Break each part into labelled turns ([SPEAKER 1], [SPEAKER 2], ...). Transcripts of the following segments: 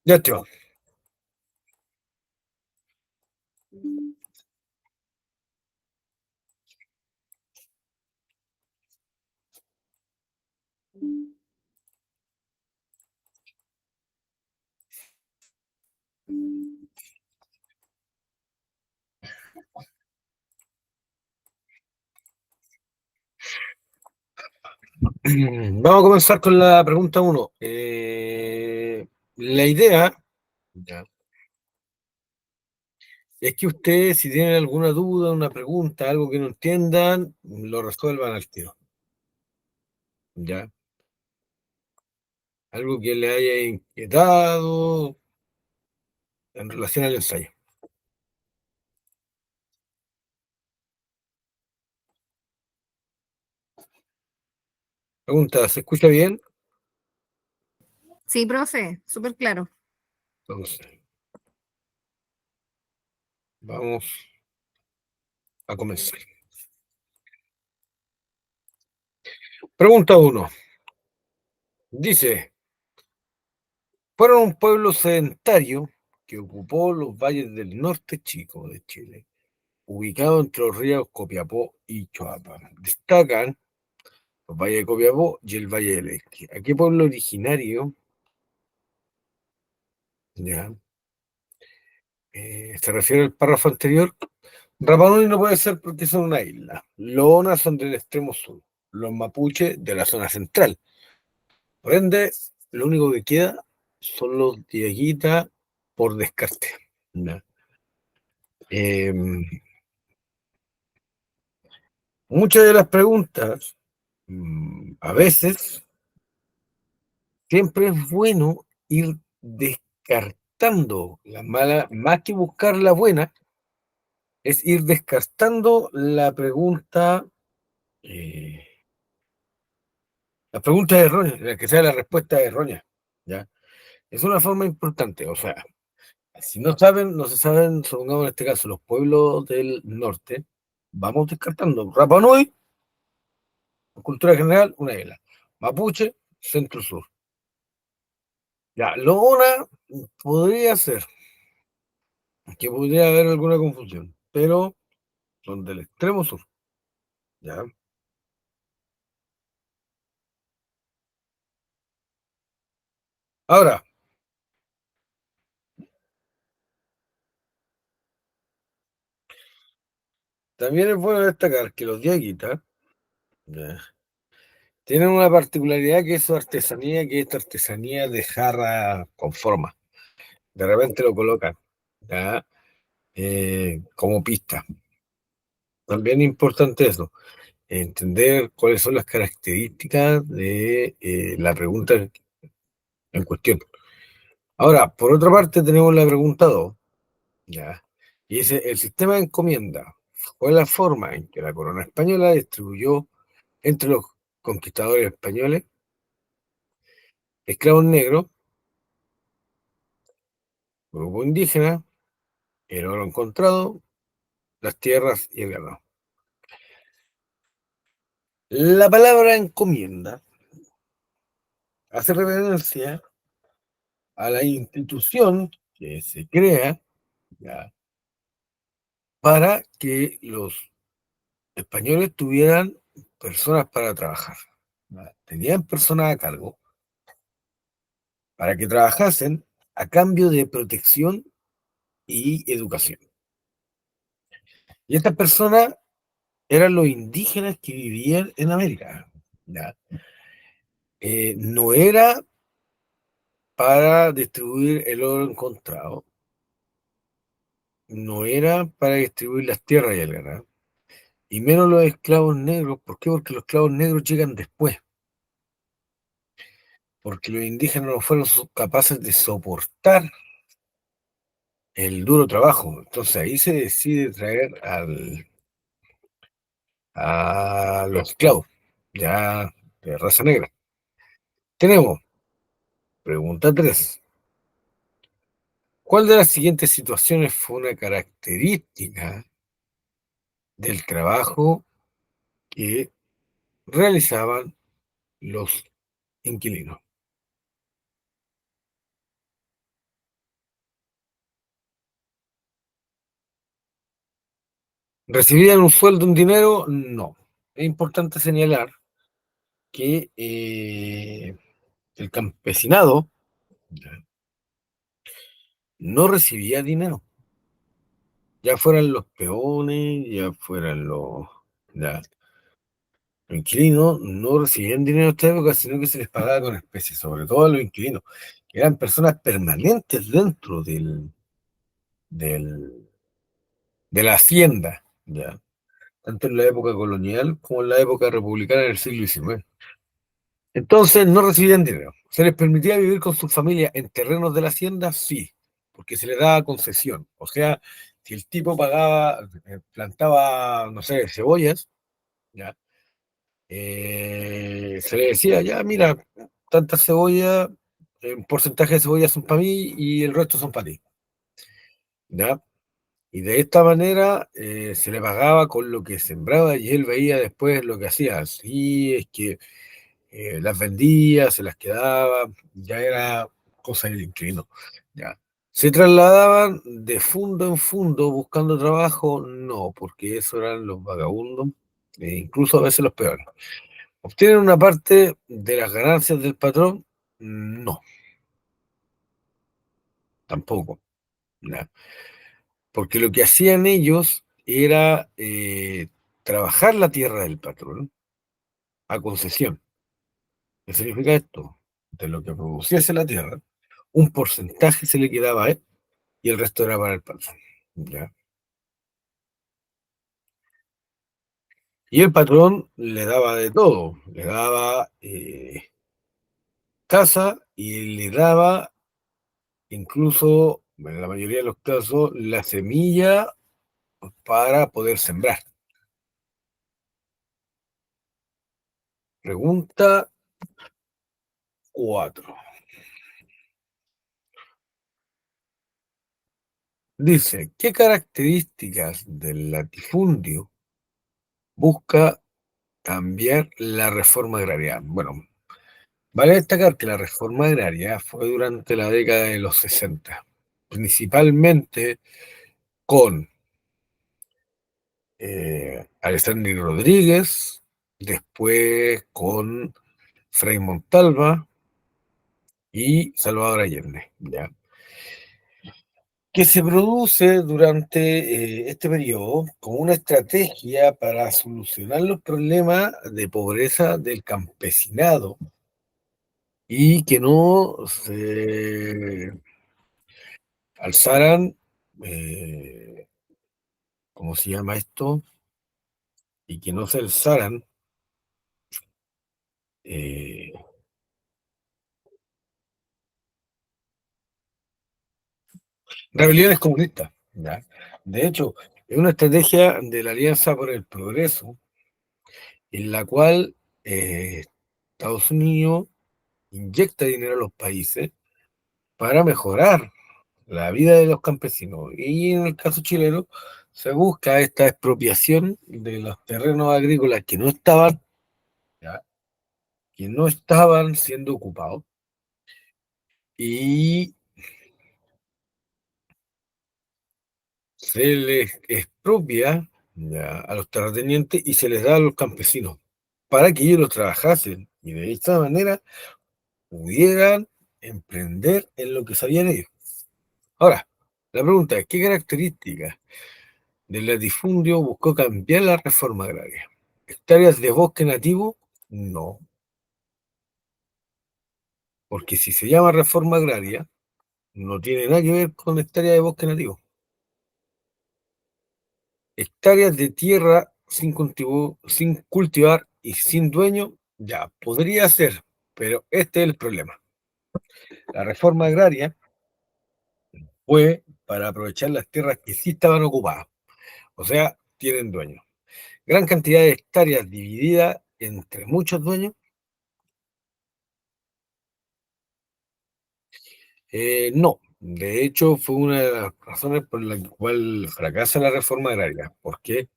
[SPEAKER 1] Ya, tío. Vamos a comenzar con la pregunta uno. La idea ya, es que ustedes, si tienen alguna duda, una pregunta, algo que no entiendan, lo resuelvan al tiro. ¿Ya? Algo que le haya inquietado en relación al ensayo. Pregunta, ¿se escucha bien?
[SPEAKER 2] Sí, profe, súper claro.
[SPEAKER 1] Entonces, vamos a comenzar. Pregunta uno. Dice, fueron un pueblo sedentario que ocupó los valles del norte chico de Chile, ubicado entre los ríos Copiapó y Choapa. Destacan los valles de Copiapó y el Valle del Esqui. ¿A qué pueblo originario ya, se refiere el párrafo anterior? Rapa Nui no puede ser porque son una isla. Los Ona son del extremo sur. Los Mapuche de la zona central. Por ende, lo único que queda son los Dieguita por descarte. ¿Ya? Eh, Muchas de las preguntas, a veces, siempre es bueno ir descartando la mala, más que buscar la buena, es ir descartando eh, la pregunta errónea, la que sea la respuesta errónea, ¿ya? Es una forma importante, o sea, si no saben, no se saben, supongamos en este caso, los pueblos del norte, vamos descartando. Rapa Nui, cultura general, una isla. Mapuche, centro-sur. Ya, Lona podría ser, que podría haber alguna confusión, pero son del extremo sur, ¿ya? Ahora, también es bueno destacar que los diaguitas, ¿ya?, tienen una particularidad que es su artesanía, que es esta artesanía de jarra con forma. De repente lo colocan, ¿ya? Como pista. También es importante eso, entender cuáles son las características de la pregunta en cuestión. Ahora, por otra parte, tenemos la pregunta 2, ¿ya? Y dice, el sistema de encomienda fue la forma en que la corona española distribuyó entre los conquistadores españoles esclavos negros, grupo indígena, el oro encontrado, las tierras y el ganado. La palabra encomienda hace referencia a la institución que se crea, ¿ya?, para que los españoles tuvieran personas para trabajar, ¿ya? Tenían personas a cargo para que trabajasen a cambio de protección y educación. Y estas personas eran los indígenas que vivían en América, ¿ya? No era para distribuir el oro encontrado, no era para distribuir las tierras y el ganado, y menos los esclavos negros. ¿Por qué? Porque los esclavos negros llegan después, porque los indígenas no fueron capaces de soportar el duro trabajo. Entonces ahí se decide traer a los esclavos, ya de raza negra. Tenemos, pregunta 3. ¿Cuál de las siguientes situaciones fue una característica del trabajo que realizaban los inquilinos? ¿Recibían un sueldo, un dinero? No. Es importante señalar que el campesinado no recibía dinero, ya fueran los peones, ya fueran ya, los inquilinos, no recibían dinero en esta época, sino que se les pagaba con especies, sobre todo a los inquilinos, que eran personas permanentes dentro del, de la hacienda, ya, tanto en la época colonial como en la época republicana del siglo XIX. Entonces no recibían dinero. ¿Se les permitía vivir con su familia en terrenos de la hacienda? Sí, porque se les daba concesión. O sea, si el tipo pagaba, plantaba, no sé, cebollas, ya, se le decía, ya, mira, tantas cebollas, un porcentaje de cebollas son para mí y el resto son para ti, ¿ya? Y de esta manera se le pagaba con lo que sembraba y él veía después lo que hacía. Sí, es que las vendía, se las quedaba, ya era cosa del inquilino. Ya. ¿Se trasladaban de fundo en fundo buscando trabajo? No, porque eso eran los vagabundos, incluso a veces los peores. ¿Obtienen una parte de las ganancias del patrón? No, tampoco. Ya. Porque lo que hacían ellos era trabajar la tierra del patrón a concesión. ¿Qué significa esto? De lo que produciese la tierra, un porcentaje se le quedaba a él y el resto era para el patrón. ¿Ya? Y el patrón le daba de todo, le daba casa y le daba incluso, en la mayoría de los casos, la semilla para poder sembrar. Pregunta 4. Dice, ¿qué características del latifundio busca cambiar la reforma agraria? Bueno, vale destacar que la reforma agraria fue durante la década de los 60, principalmente con Alessandri Rodríguez, después con Frei Montalva y Salvador Allende, ¿ya? Que se produce durante este periodo como una estrategia para solucionar los problemas de pobreza del campesinado y que no se alzaran, eh, ¿cómo se llama esto? Y que no se alzaran eh, rebeliones comunistas, ¿ya? De hecho, es una estrategia de la Alianza por el Progreso en la cual Estados Unidos inyecta dinero a los países para mejorar la vida de los campesinos. Y en el caso chileno se busca esta expropiación de los terrenos agrícolas que no estaban, ¿ya? Que no estaban siendo ocupados y se les expropia, ¿ya?, a los terratenientes y se les da a los campesinos para que ellos los trabajasen y de esta manera pudieran emprender en lo que sabían ellos. Ahora, la pregunta es, ¿qué características del latifundio buscó cambiar la reforma agraria? ¿Hectáreas de bosque nativo? No, porque si se llama reforma agraria, no tiene nada que ver con hectáreas de bosque nativo. Hectáreas de tierra sin cultivar y sin dueño, ya, podría ser, pero este es el problema. La reforma agraria fue para aprovechar las tierras que sí estaban ocupadas, o sea, tienen dueño. Gran cantidad de hectáreas dividida entre muchos dueños. No, de hecho fue una de las razones por la cual fracasa la reforma agraria. ¿Por qué?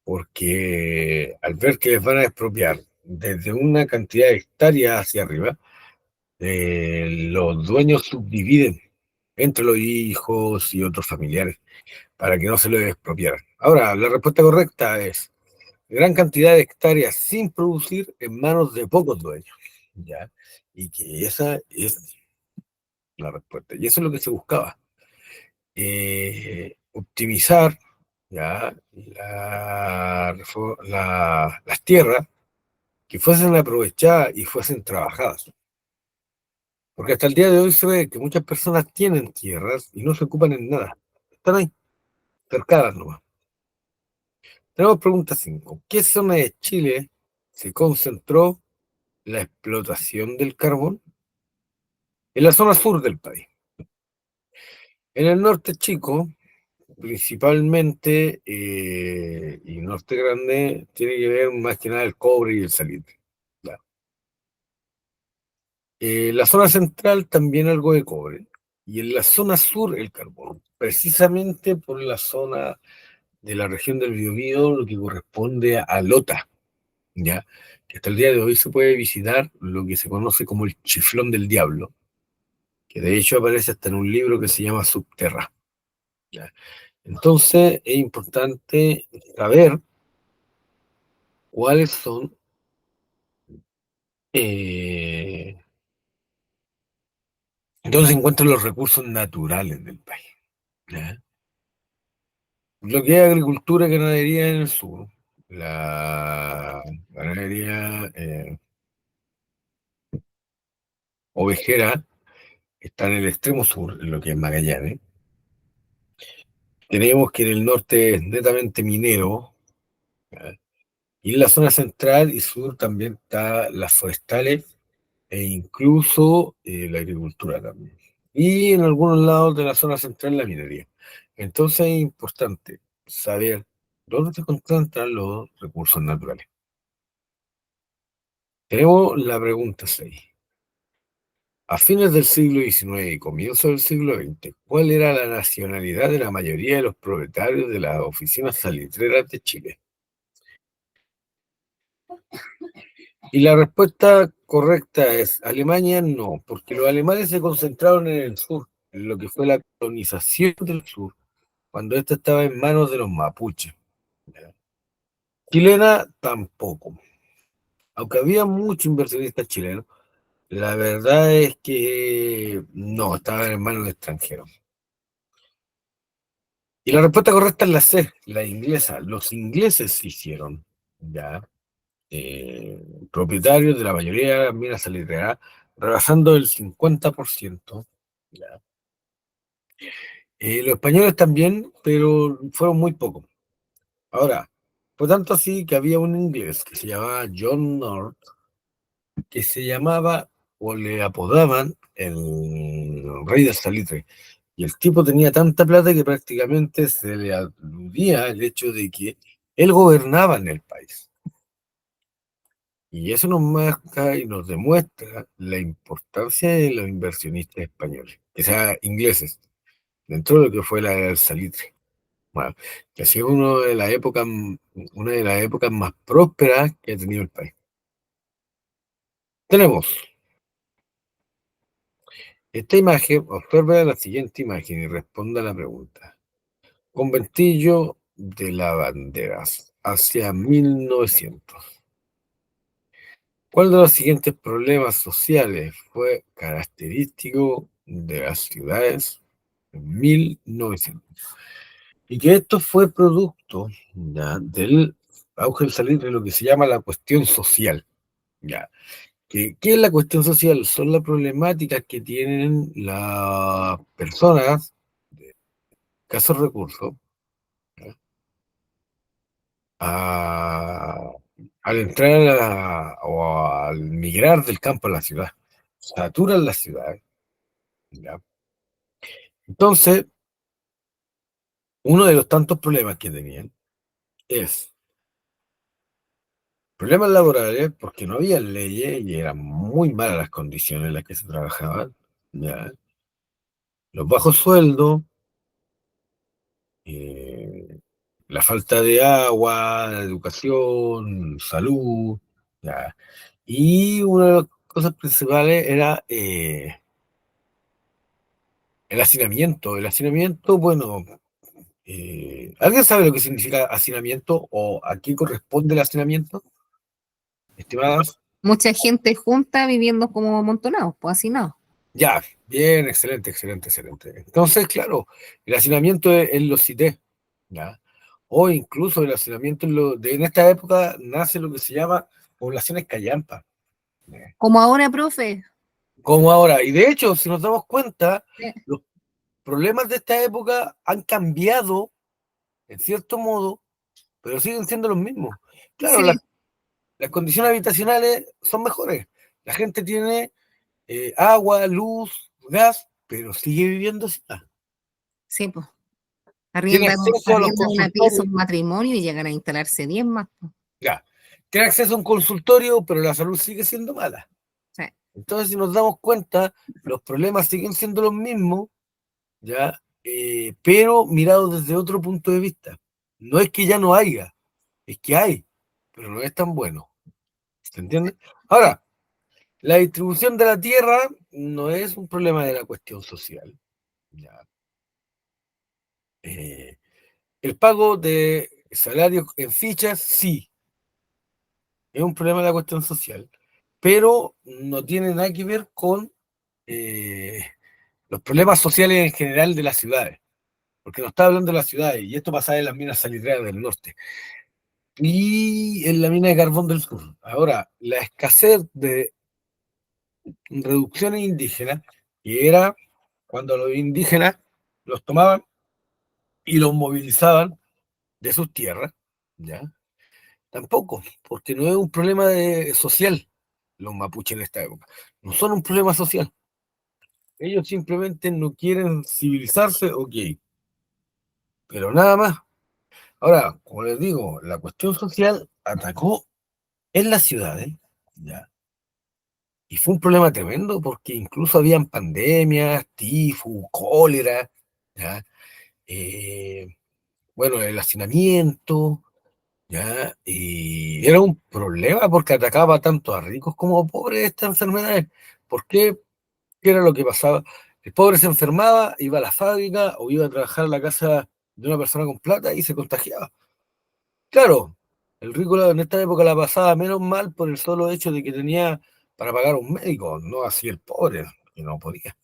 [SPEAKER 1] Porque al ver que les van a expropiar desde una cantidad de hectáreas hacia arriba, los dueños subdividen entre los hijos y otros familiares para que no se les expropiaran. Ahora, la respuesta correcta es gran cantidad de hectáreas sin producir en manos de pocos dueños, ¿ya? Y que esa es la respuesta. Y eso es lo que se buscaba. Optimizar, ¿ya? Las tierras que fuesen aprovechadas y fuesen trabajadas. Porque hasta el día de hoy se ve que muchas personas tienen tierras y no se ocupan en nada. Están ahí, cercadas nomás. Tenemos pregunta 5. ¿Qué zona de Chile se concentró la explotación del carbón? En la zona sur del país. En el norte chico, principalmente, y norte grande, tiene que ver más que nada el cobre y el salitre. Claro. La zona central también algo de cobre. Y en la zona sur el carbón. Precisamente por la zona de la región del Biobío, lo que corresponde a Lota, ¿ya? Que hasta el día de hoy se puede visitar lo que se conoce como el Chiflón del Diablo, que de hecho aparece hasta en un libro que se llama Subterra, ¿ya? Entonces es importante saber cuáles son eh, dónde se encuentran los recursos naturales del país, ¿ya? Lo que es agricultura y ganadería en el sur, la ganadería ovejera está en el extremo sur, en lo que es Magallanes. Tenemos que en el norte es netamente minero, ¿ya? Y en la zona central y sur también está las forestales e incluso la agricultura también. Y en algunos lados de la zona central la minería. Entonces es importante saber dónde se concentran los recursos naturales. Tenemos la pregunta 6. A fines del siglo XIX y comienzo del siglo XX, ¿cuál era la nacionalidad de la mayoría de los propietarios de las oficinas salitreras de Chile? Y la respuesta correcta es Alemania no, porque los alemanes se concentraron en el sur, en lo que fue la colonización del sur, cuando esta estaba en manos de los mapuches. ¿Ya? Chilena tampoco, aunque había muchos inversionistas chilenos, la verdad es que no, estaban en manos de extranjeros. Y la respuesta correcta es la C, la inglesa. Los ingleses se hicieron, ¿ya? Propietarios de la mayoría de las minas salitreras, rebasando el 50%. ¿Ya? Los españoles también, pero fueron muy pocos. Ahora, por tanto así que había un inglés que se llamaba John North, que se llamaba o le apodaban el rey del salitre. Y el tipo tenía tanta plata que prácticamente se le aludía el hecho de que él gobernaba en el país. Y eso nos marca y nos demuestra la importancia de los inversionistas españoles, que sea ingleses, dentro de lo que fue la era del salitre. Bueno, que ha sido una de las épocas más prósperas que ha tenido el país. Tenemos esta imagen, observa la siguiente imagen y responda a la pregunta. Conventillo de Lavanderas, hacia 1900. ¿Cuál de los siguientes problemas sociales fue característico de las ciudades en 1900? Y que esto fue producto, ¿ya?, del auge del salir de lo que se llama la cuestión social. ¿Ya? ¿Qué es la cuestión social? Son las problemáticas que tienen las personas de escasos recursos, ¿ya?, a- al entrar o al migrar del campo a la ciudad. Saturan las ciudades. ¿Ya? Entonces, uno de los tantos problemas que tenían es Problemas laborales porque no había leyes y eran muy malas las condiciones en las que se trabajaban, ¿ya? Los bajos sueldos, eh, la falta de agua, de educación, salud, ¿ya? Y una de las cosas principales era el hacinamiento. El hacinamiento, bueno, ¿alguien sabe lo que significa hacinamiento o a qué corresponde el hacinamiento, estimadas?
[SPEAKER 2] Mucha gente junta viviendo como amontonados, pues así no.
[SPEAKER 1] Ya, bien, excelente, excelente, excelente. Entonces, claro, el hacinamiento en los CITES, ¿ya? O incluso el hacinamiento en esta época nace lo que se llama poblaciones callampas, ¿ya?
[SPEAKER 2] Como ahora, profe.
[SPEAKER 1] Como ahora. Y de hecho, si nos damos cuenta,
[SPEAKER 2] Eh,
[SPEAKER 1] los problemas de esta época han cambiado, en cierto modo, pero siguen siendo los mismos. Claro,
[SPEAKER 2] Sí,
[SPEAKER 1] las condiciones habitacionales son mejores. La gente tiene agua, luz, gas, pero sigue viviendo así.
[SPEAKER 2] sí, pues.
[SPEAKER 1] Tiene
[SPEAKER 2] Arriendan,
[SPEAKER 1] acceso a los
[SPEAKER 2] arriendan una pieza,
[SPEAKER 1] consultorios,
[SPEAKER 2] un matrimonio y llegan a instalarse 10 más, po.
[SPEAKER 1] ya. Tiene acceso a un consultorio, pero la salud sigue siendo mala.
[SPEAKER 2] Sí,
[SPEAKER 1] Entonces, si nos damos cuenta, los problemas siguen siendo los mismos, ¿ya? Pero mirados desde otro punto de vista. No es que ya no haya, es que hay, pero no es tan bueno. ¿Se entiende? Ahora, la distribución de la tierra no es un problema de la cuestión social, ¿ya? Eh, el pago de salarios en fichas, sí, es un problema de la cuestión social, pero no tiene nada que ver con eh, los problemas sociales en general de las ciudades, porque no está hablando de las ciudades, y esto pasa en las minas salitreras del norte y en la mina de carbón del sur. Ahora, la escasez de reducciones indígenas, que era cuando los indígenas los tomaban y los movilizaban de sus tierras, ¿ya? Tampoco, porque no es un problema social los mapuches en esta época. No son un problema social. Ellos simplemente no quieren civilizarse, ok, pero nada más. Ahora, como les digo, la cuestión social atacó en las ciudades, ¿ya? Y fue un problema tremendo porque incluso habían pandemias, tifus, cólera, ¿ya? Eh, bueno, el hacinamiento, ¿ya? Y era un problema porque atacaba tanto a ricos como a pobres esta enfermedad. ¿Por qué? ¿Qué era lo que pasaba? El pobre se enfermaba, iba a la fábrica o iba a trabajar en la casa de una persona con plata y se contagiaba. Claro, el rico en esta época la pasaba menos mal por el solo hecho de que tenía para pagar un médico, no así el pobre, que no podía.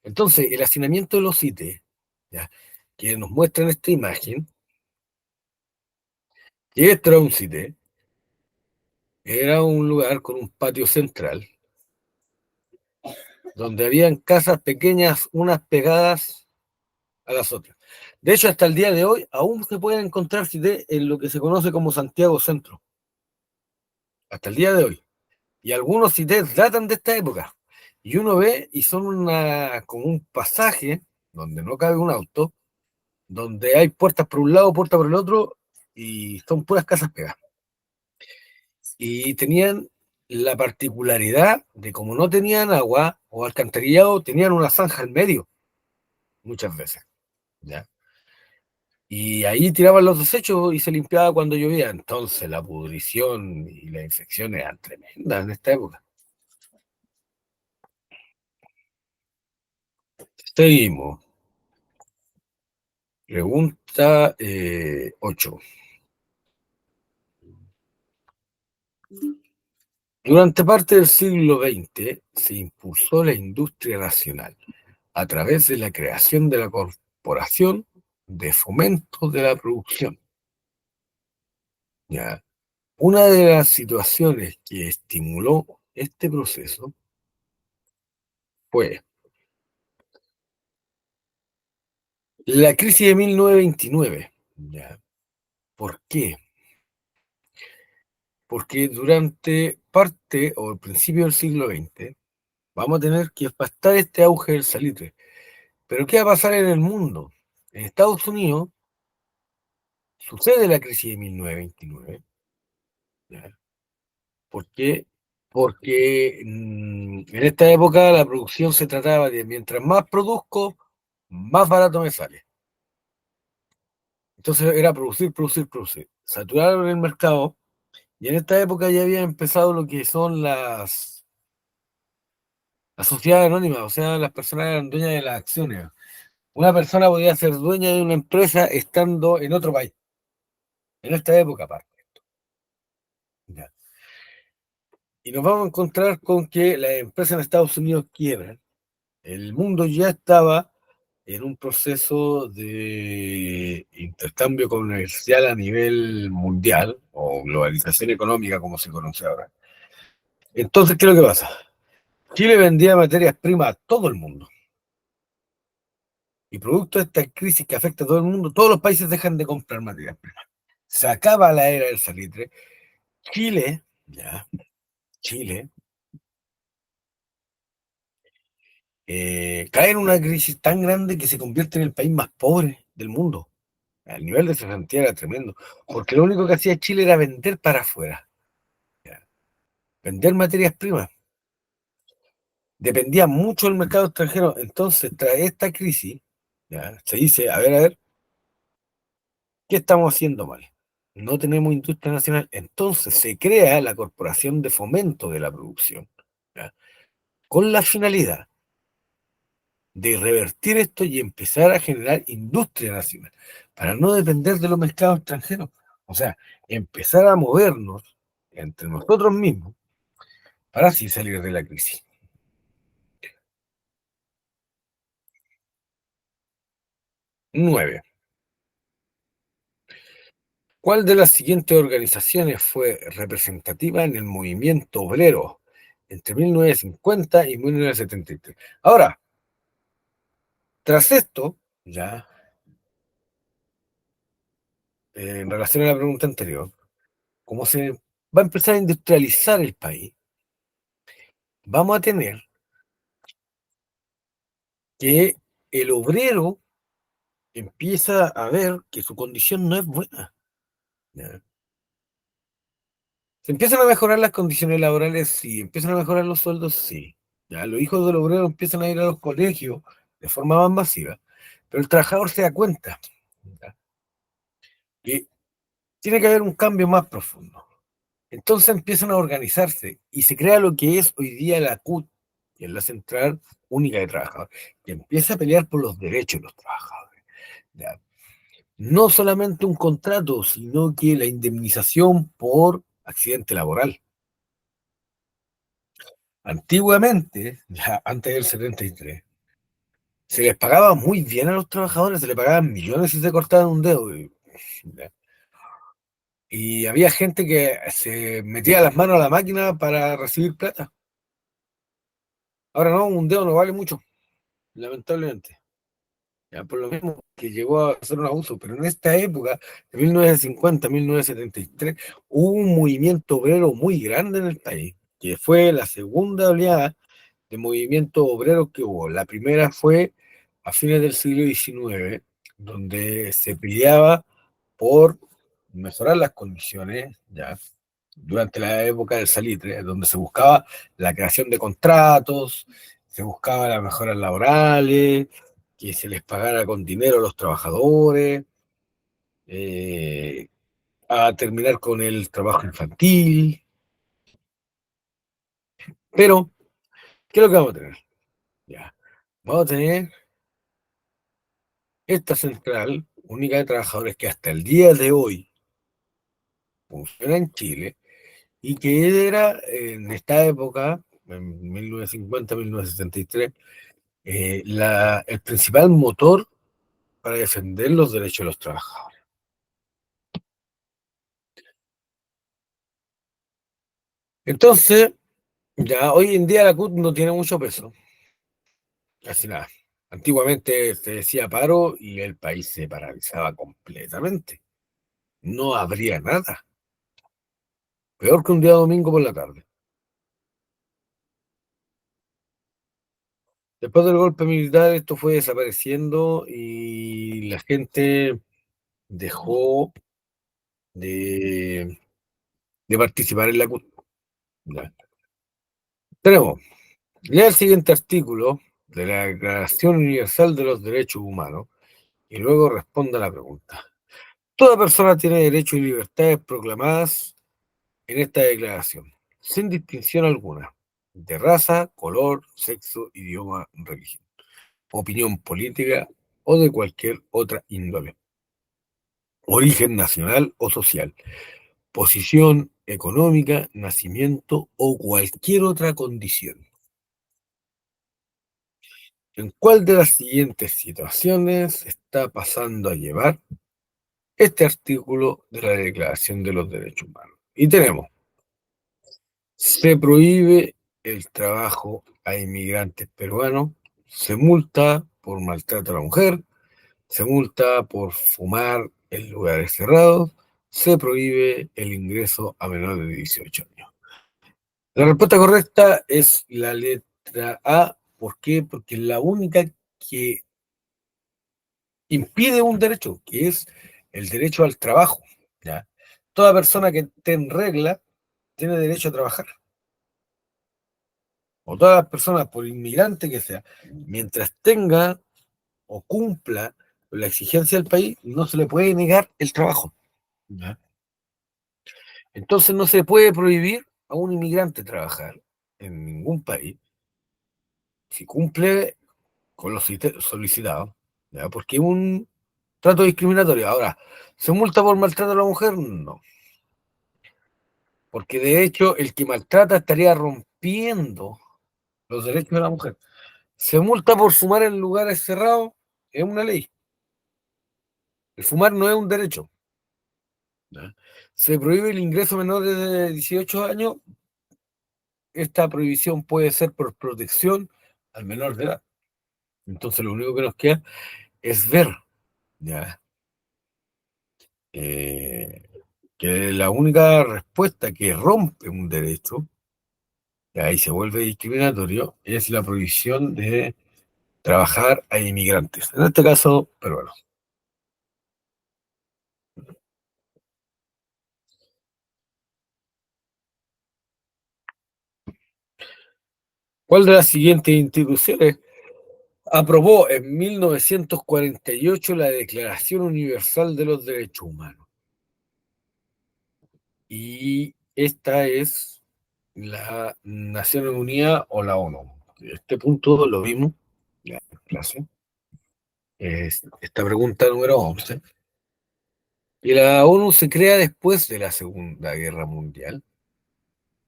[SPEAKER 1] Entonces, el hacinamiento de los CITES, ¿ya? Que nos muestra en esta imagen, que esto era un CITE, era un lugar con un patio central, donde habían casas pequeñas, unas pegadas a las otras. De hecho, hasta el día de hoy aún se pueden encontrar CITES en lo que se conoce como Santiago Centro, hasta el día de hoy. Y algunos CITES datan de esta época. Y uno ve y son como un pasaje donde no cabe un auto, donde hay puertas por un lado, puertas por el otro, y son puras casas pegadas. Y tenían la particularidad de como no tenían agua o alcantarillado, tenían una zanja en medio, muchas veces, ¿ya? Y ahí tiraban los desechos y se limpiaba cuando llovía. Entonces la pudrición y las infecciones eran tremendas en esta época. Seguimos. Pregunta 8. Durante parte del siglo XX se impulsó la industria nacional a través de la creación de la Corporación de Fomento de la Producción. ¿Ya? Una de las situaciones que estimuló este proceso fue la crisis de 1929. ¿Ya? ¿Por qué? Porque durante parte o el principio del siglo XX vamos a tener que estar este auge del salitre. Pero ¿qué va a pasar en el mundo? En Estados Unidos sucede la crisis de 1929, ¿ya? ¿Por qué? Porque en esta época la producción se trataba de mientras más produzco, más barato me sale. Entonces era producir, producir, producir. Saturaron el mercado y en esta época ya había empezado lo que son las sociedades anónimas, o sea, las personas eran dueñas de las acciones. Una persona podía ser dueña de una empresa estando en otro país, en esta época aparte. Ya. Y nos vamos a encontrar con que las empresas en Estados Unidos quiebran. El mundo ya estaba en un proceso de intercambio comercial a nivel mundial, o globalización económica, como se conoce ahora. Entonces, ¿qué es lo que pasa? Chile vendía materias primas a todo el mundo. Y producto de esta crisis que afecta a todo el mundo, todos los países dejan de comprar materias primas. Se acaba la era del salitre. Chile, ya, Chile, cae en una crisis tan grande que se convierte en el país más pobre del mundo. El nivel de cesantía era tremendo, porque lo único que hacía Chile era vender para afuera, ya, vender materias primas. Dependía mucho del mercado extranjero. Entonces, tras esta crisis, ya, se dice, a ver, ¿qué estamos haciendo mal? No tenemos industria nacional. Entonces se crea la Corporación de Fomento de la Producción, ¿ya? Con la finalidad de revertir esto y empezar a generar industria nacional, para no depender de los mercados extranjeros. O sea, empezar a movernos entre nosotros mismos para así salir de la crisis. 9. ¿Cuál de las siguientes organizaciones fue representativa en el movimiento obrero entre 1950 y 1973? Ahora, tras esto, ya en relación a la pregunta anterior, como se va a empezar a industrializar el país, vamos a tener que el obrero empieza a ver que su condición no es buena. ¿Ya? Se empiezan a mejorar las condiciones laborales, sí, empiezan a mejorar los sueldos, sí. Ya, los hijos del obrero empiezan a ir a los colegios de forma más masiva, pero el trabajador se da cuenta, ¿ya?, que tiene que haber un cambio más profundo. Entonces empiezan a organizarse y se crea lo que es hoy día la CUT, que es la Central Única de Trabajadores, que empieza a pelear por los derechos de los trabajadores. ¿Ya? No solamente un contrato, sino que la indemnización por accidente laboral. Antiguamente, ya antes del 73, se les pagaba muy bien a los trabajadores, se les pagaban millones si se cortaban un dedo. Y había gente que se metía las manos a la máquina para recibir plata. Ahora no, un dedo no vale mucho, lamentablemente. Ya, por lo mismo que llegó a ser un abuso, pero en esta época, de 1950 a 1973, hubo un movimiento obrero muy grande en el país, que fue la segunda oleada de movimientos obreros que hubo. La primera fue a fines del siglo XIX, donde se peleaba por mejorar las condiciones, ya, durante la época del salitre, donde se buscaba la creación de contratos, se buscaba las mejoras laborales, que se les pagara con dinero a los trabajadores, eh, a terminar con el trabajo infantil. Pero, ¿qué es lo que vamos a tener? Ya, vamos a tener esta central única de trabajadores que hasta el día de hoy funciona en Chile y que era en esta época, en 1950-1973, el principal motor para defender los derechos de los trabajadores. Entonces, ya hoy en día la CUT no tiene mucho peso, casi nada. Antiguamente se decía paro y el país se paralizaba completamente. No habría nada. Peor que un día domingo por la tarde. Después del golpe militar, esto fue desapareciendo y la gente dejó de, de participar en la CUT. Ya. Tenemos, lea el siguiente artículo de la Declaración Universal de los Derechos Humanos y luego responda a la pregunta. Toda persona tiene derechos y libertades proclamadas en esta declaración, sin distinción alguna, de raza, color, sexo, idioma, religión, opinión política o de cualquier otra índole, origen nacional o social, posición económica, nacimiento o cualquier otra condición. ¿En cuál de las siguientes situaciones está pasando a llevar este artículo de la Declaración de los Derechos Humanos? Y tenemos, se prohíbe el trabajo a inmigrantes peruanos, se multa por maltrato a la mujer, se multa por fumar en lugares cerrados, se prohíbe el ingreso a menores de 18 años. La respuesta correcta es la letra A. ¿Por qué? Porque es la única que impide un derecho, que es el derecho al trabajo. ¿Ya? Toda persona que esté en regla tiene derecho a trabajar. O todas las personas, por inmigrante que sea, mientras tenga o cumpla la exigencia del país, no se le puede negar el trabajo. ¿Ya? Entonces no se puede prohibir a un inmigrante trabajar en ningún país si cumple con los solicitados, ¿ya? Porque es un trato discriminatorio. Ahora, ¿se multa por maltrato a la mujer? No, porque de hecho el que maltrata estaría rompiendo los derechos de la mujer. ¿Se multa por fumar en lugares cerrados? Es una ley. El fumar no es un derecho. ¿Ya? Se prohíbe el ingreso a menores de 18 años. Esta prohibición puede ser por protección al menor de edad. Entonces lo único que nos queda es ver, ¿ya? Eh, que la única respuesta que rompe un derecho, y ahí se vuelve discriminatorio, es la prohibición de trabajar a inmigrantes, en este caso peruanos. ¿Cuál de las siguientes instituciones aprobó en 1948 la Declaración Universal de los Derechos Humanos? Y esta es la Naciones Unidas o la ONU. Este punto lo vimos ya en clase. Esta pregunta número 11. Y la ONU se crea después de la Segunda Guerra Mundial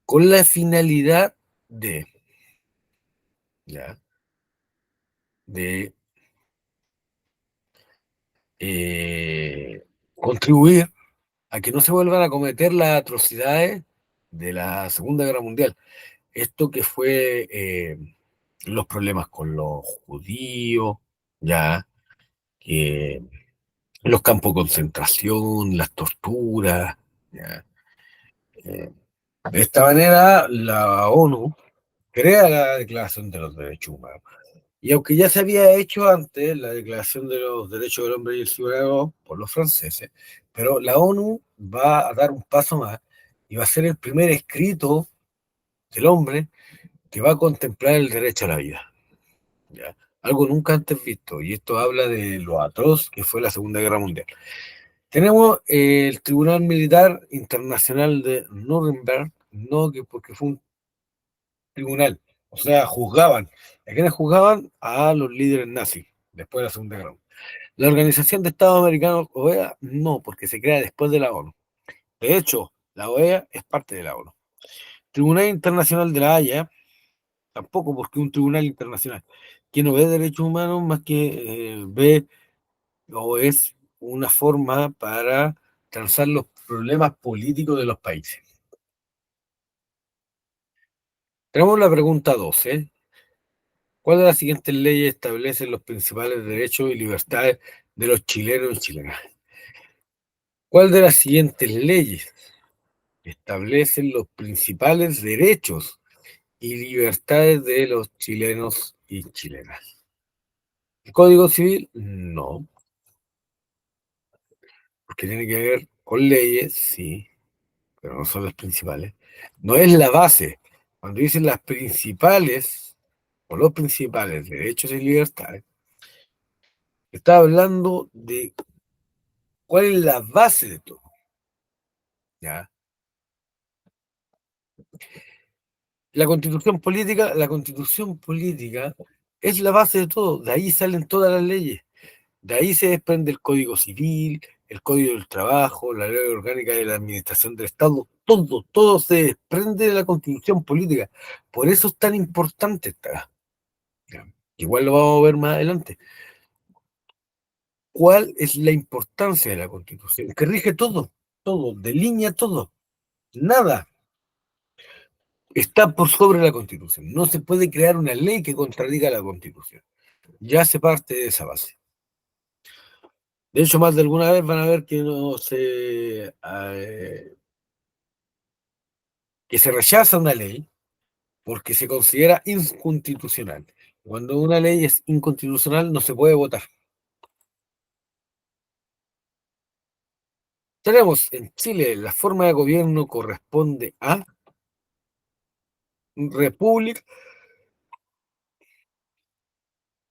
[SPEAKER 1] con la finalidad de, ¿ya? de contribuir a que no se vuelvan a cometer las atrocidades de la Segunda Guerra Mundial. Esto que fue los problemas con los judíos, ya, que los campos de concentración, las torturas, ya. Eh, de esta manera, la ONU crea la Declaración de los Derechos Humanos. Y aunque ya se había hecho antes la Declaración de los Derechos del Hombre y el Ciudadano por los franceses, pero la ONU va a dar un paso más y va a ser el primer escrito del hombre que va a contemplar el derecho a la vida. ¿Ya? Algo nunca antes visto, y esto habla de lo atroz que fue la Segunda Guerra Mundial. Tenemos el Tribunal Militar Internacional de Nuremberg, no que porque fue un tribunal, o sea, juzgaban. ¿A quiénes juzgaban? A los líderes nazis, después de la Segunda Guerra Mundial. La Organización de Estados Americanos, OEA, no, porque se crea después de la ONU. De hecho, la OEA es parte de la ONU. Tribunal Internacional de la Haya, tampoco, porque un tribunal internacional que no ve derechos humanos más que ve o es una forma para transar los problemas políticos de los países. Tenemos la pregunta 12. ¿Cuál de las siguientes leyes establece los principales derechos y libertades de los chilenos y chilenas? ¿Cuál de las siguientes leyes establecen los principales derechos y libertades de los chilenos y chilenas? ¿El Código Civil? No, porque tiene que ver con leyes, sí, pero no son las principales. No es la base. Cuando dicen las principales o los principales derechos y libertades, está hablando de cuál es la base de todo. ¿Ya? La constitución política es la base de todo. De ahí salen todas las leyes. De ahí se desprende el Código Civil, el Código del Trabajo, la Ley Orgánica de la Administración del Estado, todo se desprende de la Constitución política. Por eso es tan importante esta. ¿Ya? Igual lo vamos a ver más adelante. ¿Cuál es la importancia de la Constitución? Que rige todo, delinea todo. Nada está por sobre la Constitución. No se puede crear una ley que contradiga la Constitución. Ya se parte de esa base. De hecho, más de alguna vez van a ver que no se que se rechaza una ley porque se considera inconstitucional. Cuando una ley es inconstitucional no se puede votar. Tenemos en Chile la forma de gobierno corresponde a república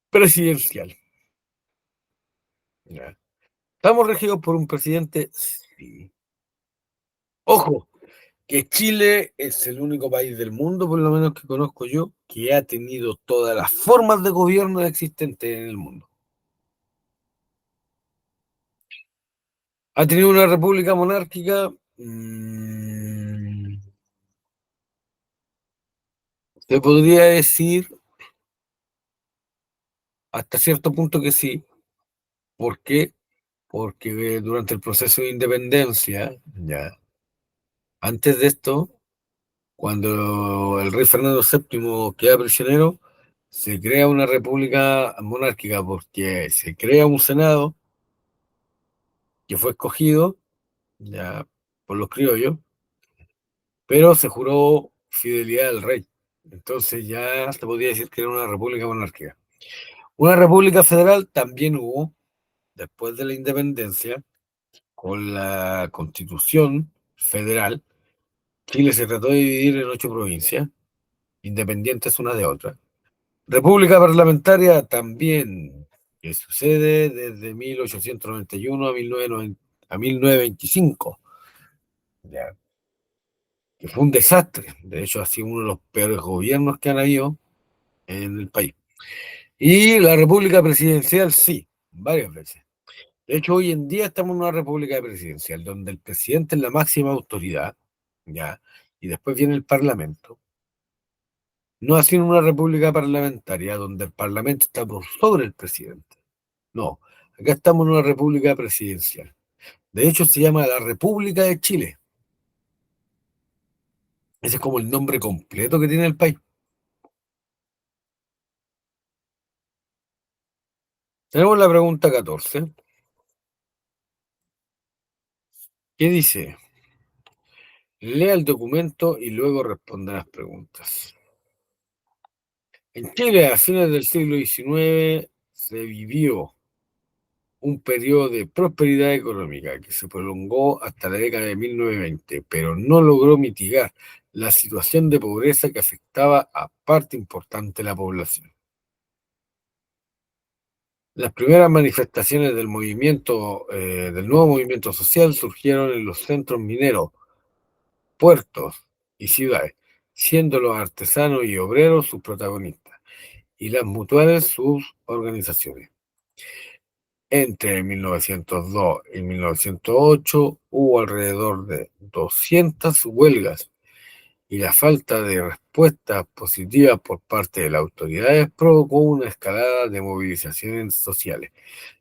[SPEAKER 1] presidencial. ¿Ya? ¿Estamos regidos por un presidente? Sí. Ojo, que Chile es el único país del mundo, por lo menos que conozco yo, que ha tenido todas las formas de gobierno existentes en el mundo. ¿Ha tenido una república monárquica? Se podría decir hasta cierto punto que sí. ¿Por qué? Porque durante el proceso de independencia, ya, antes de esto, cuando el rey Fernando VII queda prisionero, se crea una república monárquica porque se crea un senado que fue escogido ya por los criollos, pero se juró fidelidad al rey. Entonces ya se podría decir que era una república monárquica. Una república federal también hubo después de la independencia, con la constitución federal. Chile se trató de dividir en 8 provincias, independientes una de otra. República parlamentaria también, que sucede desde 1891 a 1925, ya, que fue un desastre. De hecho, ha sido uno de los peores gobiernos que han habido en el país. Y la república presidencial, sí, varias veces. De hecho, hoy en día estamos en una república presidencial, donde el presidente es la máxima autoridad, ¿ya? Y después viene el parlamento. No así en una república parlamentaria, donde el parlamento está por sobre el presidente. No, acá estamos en una república presidencial. De hecho, se llama la República de Chile. Ese es como el nombre completo que tiene el país. Tenemos la pregunta 14, que dice, lea el documento y luego responda las preguntas. En Chile, a fines del siglo XIX, se vivió un periodo de prosperidad económica que se prolongó hasta la década de 1920, pero no logró mitigar la situación de pobreza que afectaba a parte importante de la población. Las primeras manifestaciones del del nuevo movimiento social surgieron en los centros mineros, puertos y ciudades, siendo los artesanos y obreros sus protagonistas y las mutuales sus organizaciones. Entre 1902 y 1908 hubo alrededor de 200 huelgas y la falta de respuestas positivas por parte de las autoridades provocó una escalada de movilizaciones sociales.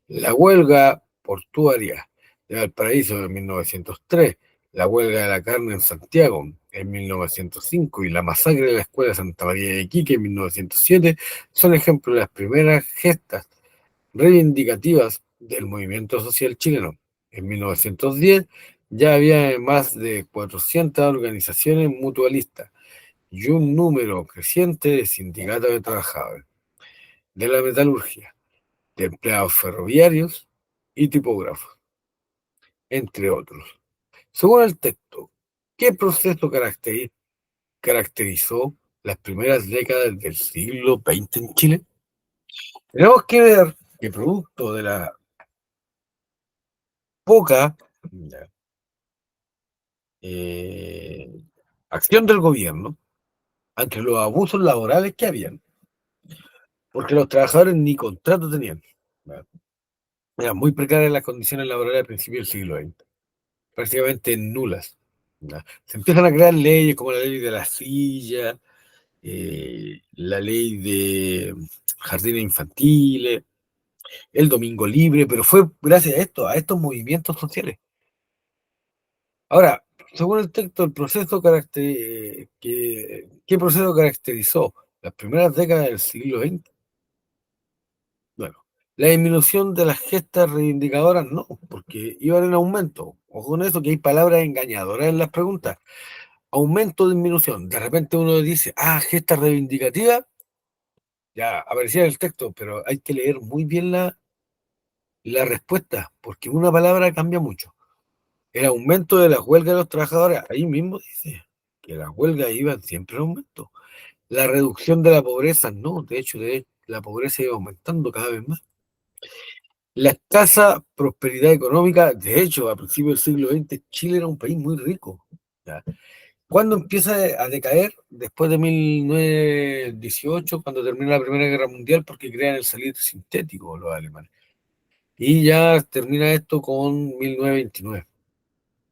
[SPEAKER 1] La huelga portuaria de Valparaíso en 1903, la huelga de la carne en Santiago en 1905 y la masacre de la Escuela Santa María de Iquique en 1907 son ejemplos de las primeras gestas reivindicativas del movimiento social chileno. En 1910 ya había más de 400 organizaciones mutualistas y un número creciente de sindicatos de trabajadores, de la metalurgia, de empleados ferroviarios y tipógrafos, entre otros. Según el texto, ¿Qué proceso caracterizó las primeras décadas del siglo XX en Chile? Tenemos que ver que producto de la poca eh, acción del gobierno ante los abusos laborales que habían, porque los trabajadores ni contrato tenían. ¿Ya? Eran muy precarias las condiciones laborales al principio del siglo XX, prácticamente nulas. ¿Ya? Se empiezan a crear leyes como la ley de la silla, la ley de jardines infantiles, el domingo libre, pero fue gracias a estos movimientos sociales. Ahora, según el texto, ¿qué proceso caracterizó las primeras décadas del siglo XX? Bueno, la disminución de las gestas reivindicadoras no, porque iban en aumento. Ojo con eso, que hay palabras engañadoras en las preguntas. Aumento o disminución. De repente uno dice, gesta reivindicativa, ya aparecía en el texto, pero hay que leer muy bien la respuesta, porque una palabra cambia mucho. El aumento de las huelgas de los trabajadores, ahí mismo dice que las huelgas iban siempre en aumento. La reducción de la pobreza, no, la pobreza iba aumentando cada vez más. La escasa prosperidad económica, de hecho, a principios del siglo XX, Chile era un país muy rico. ¿Ya? ¿Cuándo empieza a decaer? Después de 1918, cuando termina la Primera Guerra Mundial, porque crean el salitre sintético los alemanes. Y ya termina esto con 1929,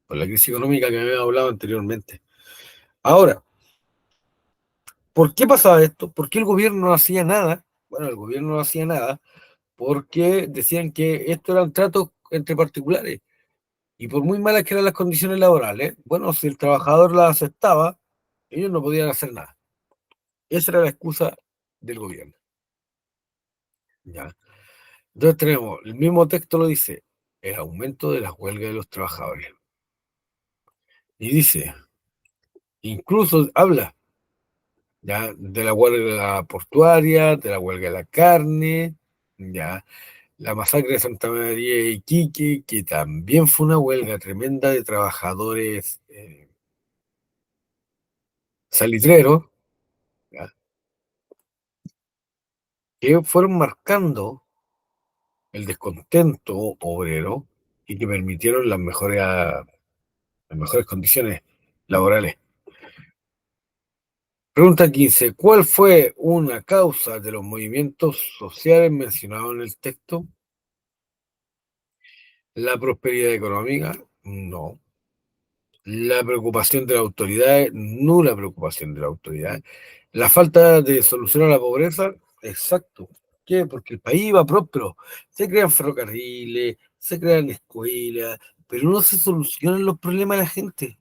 [SPEAKER 1] por la crisis económica que me había hablado anteriormente. Ahora, ¿por qué pasaba esto? ¿Por qué el gobierno no hacía nada? Bueno, el gobierno no hacía nada porque decían que esto era un trato entre particulares. Y por muy malas que eran las condiciones laborales, bueno, si el trabajador las aceptaba, ellos no podían hacer nada. Esa era la excusa del gobierno. ¿Ya? Entonces tenemos, el mismo texto lo dice, el aumento de las huelgas de los trabajadores. Y dice, incluso habla ya de la huelga portuaria, de la huelga de la carne, ya la masacre de Santa María de Iquique, que también fue una huelga tremenda de trabajadores salitreros, ¿ya? Que fueron marcando el descontento obrero y que permitieron las mejores condiciones laborales. Pregunta 15. ¿Cuál fue una causa de los movimientos sociales mencionados en el texto? ¿La prosperidad económica? No. ¿La preocupación de la autoridad? No, la preocupación de la autoridad. ¿La falta de solución a la pobreza? Exacto. ¿Qué? Porque el país iba próspero. Se crean ferrocarriles, se crean escuelas, pero no se solucionan los problemas de la gente.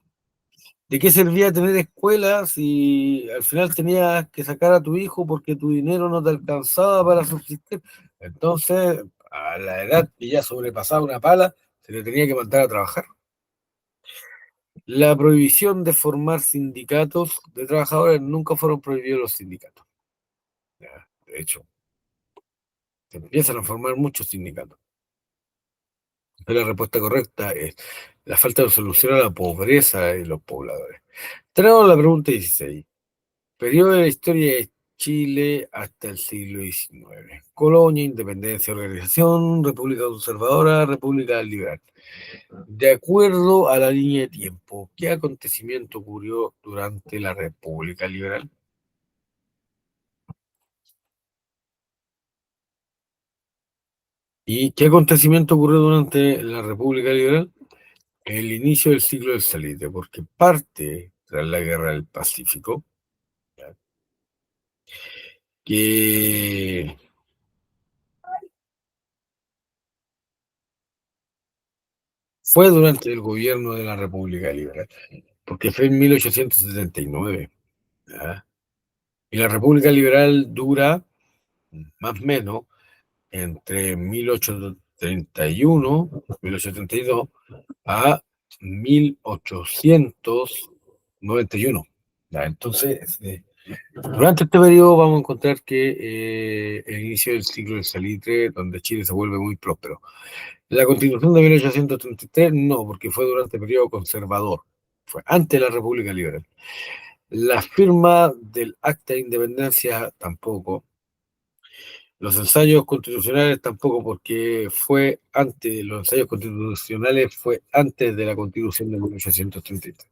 [SPEAKER 1] ¿De qué servía tener escuelas si al final tenías que sacar a tu hijo porque tu dinero no te alcanzaba para subsistir? Entonces, a la edad que ya sobrepasaba una pala, se le tenía que mandar a trabajar. La prohibición de formar sindicatos de trabajadores, nunca fueron prohibidos los sindicatos. Ya, de hecho, se empiezan a formar muchos sindicatos. Pero la respuesta correcta es la falta de solución a la pobreza de los pobladores. Tenemos la pregunta 16. Periodo de la historia de Chile hasta el siglo XIX. Colonia, independencia, organización, república conservadora, república liberal. De acuerdo a la línea de tiempo, ¿qué acontecimiento ocurrió durante la República Liberal? ¿Y qué acontecimiento ocurrió durante la República Liberal? El inicio del ciclo del salitre, porque parte tras la Guerra del Pacífico, ¿ya? Que fue durante el gobierno de la República Liberal, porque fue en 1879, ¿ya? Y la República Liberal dura más o menos entre 1831, 1832 a 1891. ¿Ya? Entonces, durante este periodo vamos a encontrar que el inicio del ciclo del salitre, donde Chile se vuelve muy próspero. La Constitución de 1833, no, porque fue durante el periodo conservador. fue antes de la República Liberal. La firma del Acta de Independencia tampoco. Los ensayos constitucionales tampoco, porque los ensayos constitucionales fue antes de la Constitución de 1833.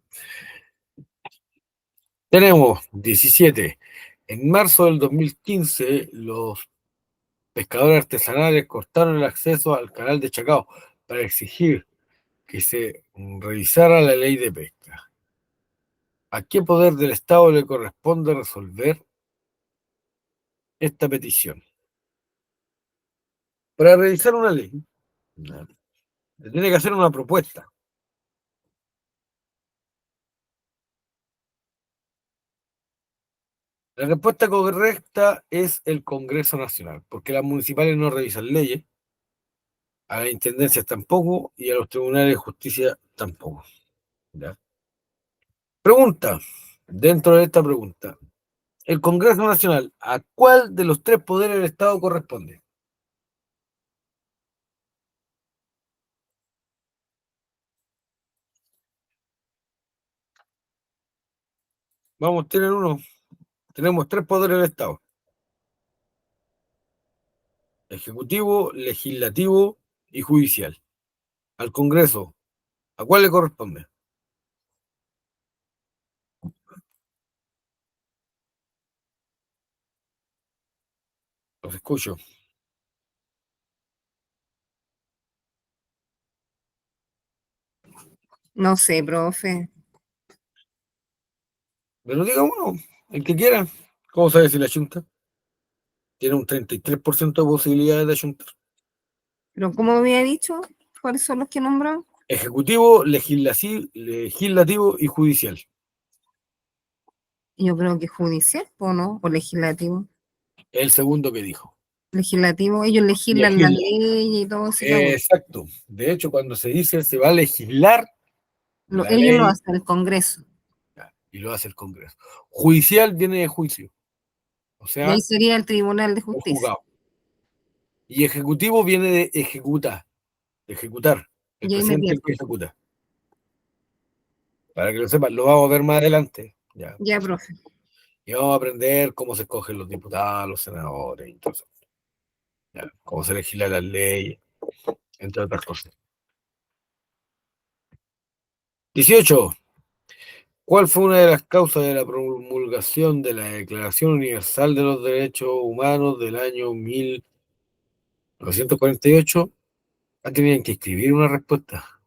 [SPEAKER 1] Tenemos 17. En marzo del 2015, los pescadores artesanales cortaron el acceso al canal de Chacao para exigir que se revisara la ley de pesca. ¿A qué poder del Estado le corresponde resolver esta petición? Para revisar una ley, se tiene que hacer una propuesta. La respuesta correcta es el Congreso Nacional, porque las municipales no revisan leyes, a las intendencias tampoco y a los tribunales de justicia tampoco. ¿Ya? Pregunta, dentro de esta pregunta, ¿el Congreso Nacional a cuál de los tres poderes del Estado corresponde? Vamos, tienen uno. Tenemos tres poderes del Estado: ejecutivo, legislativo y judicial. Al Congreso, ¿a cuál le corresponde? Los escucho.
[SPEAKER 2] No sé, profe.
[SPEAKER 1] Pero diga uno, el que quiera. ¿Cómo sabe si la Junta tiene un 33% de posibilidades de ayuntar?
[SPEAKER 2] Pero como había dicho, ¿cuáles son los que nombró?
[SPEAKER 1] Ejecutivo, legislativo y judicial.
[SPEAKER 2] Yo creo que judicial, ¿o no? O legislativo.
[SPEAKER 1] El segundo que dijo.
[SPEAKER 2] Legislativo, ellos legislan las
[SPEAKER 1] Legisla.
[SPEAKER 2] leyes y todo ese cabo.
[SPEAKER 1] Exacto. De hecho, cuando se dice se va a legislar la
[SPEAKER 2] Ellos lo
[SPEAKER 1] ley,
[SPEAKER 2] hacen, el Congreso.
[SPEAKER 1] y lo hace el Congreso. Judicial viene de juicio, o
[SPEAKER 2] Y ahí
[SPEAKER 1] sea,
[SPEAKER 2] sería el Tribunal de
[SPEAKER 1] el
[SPEAKER 2] Justicia.
[SPEAKER 1] juzgado. Y ejecutivo viene de ejecutar. El
[SPEAKER 2] Y ahí me
[SPEAKER 1] presidente el
[SPEAKER 2] pierdo.
[SPEAKER 1] que ejecuta. Para que lo sepan, lo vamos a ver más adelante. Ya.
[SPEAKER 2] Ya, profe.
[SPEAKER 1] Y vamos a aprender cómo se escogen los diputados, los senadores, y todo eso. Ya. Cómo se legisla las leyes, entre otras cosas. 18. ¿Cuál fue una de las causas de la promulgación de la Declaración Universal de los Derechos Humanos del año 1948? Tenían que escribir una respuesta.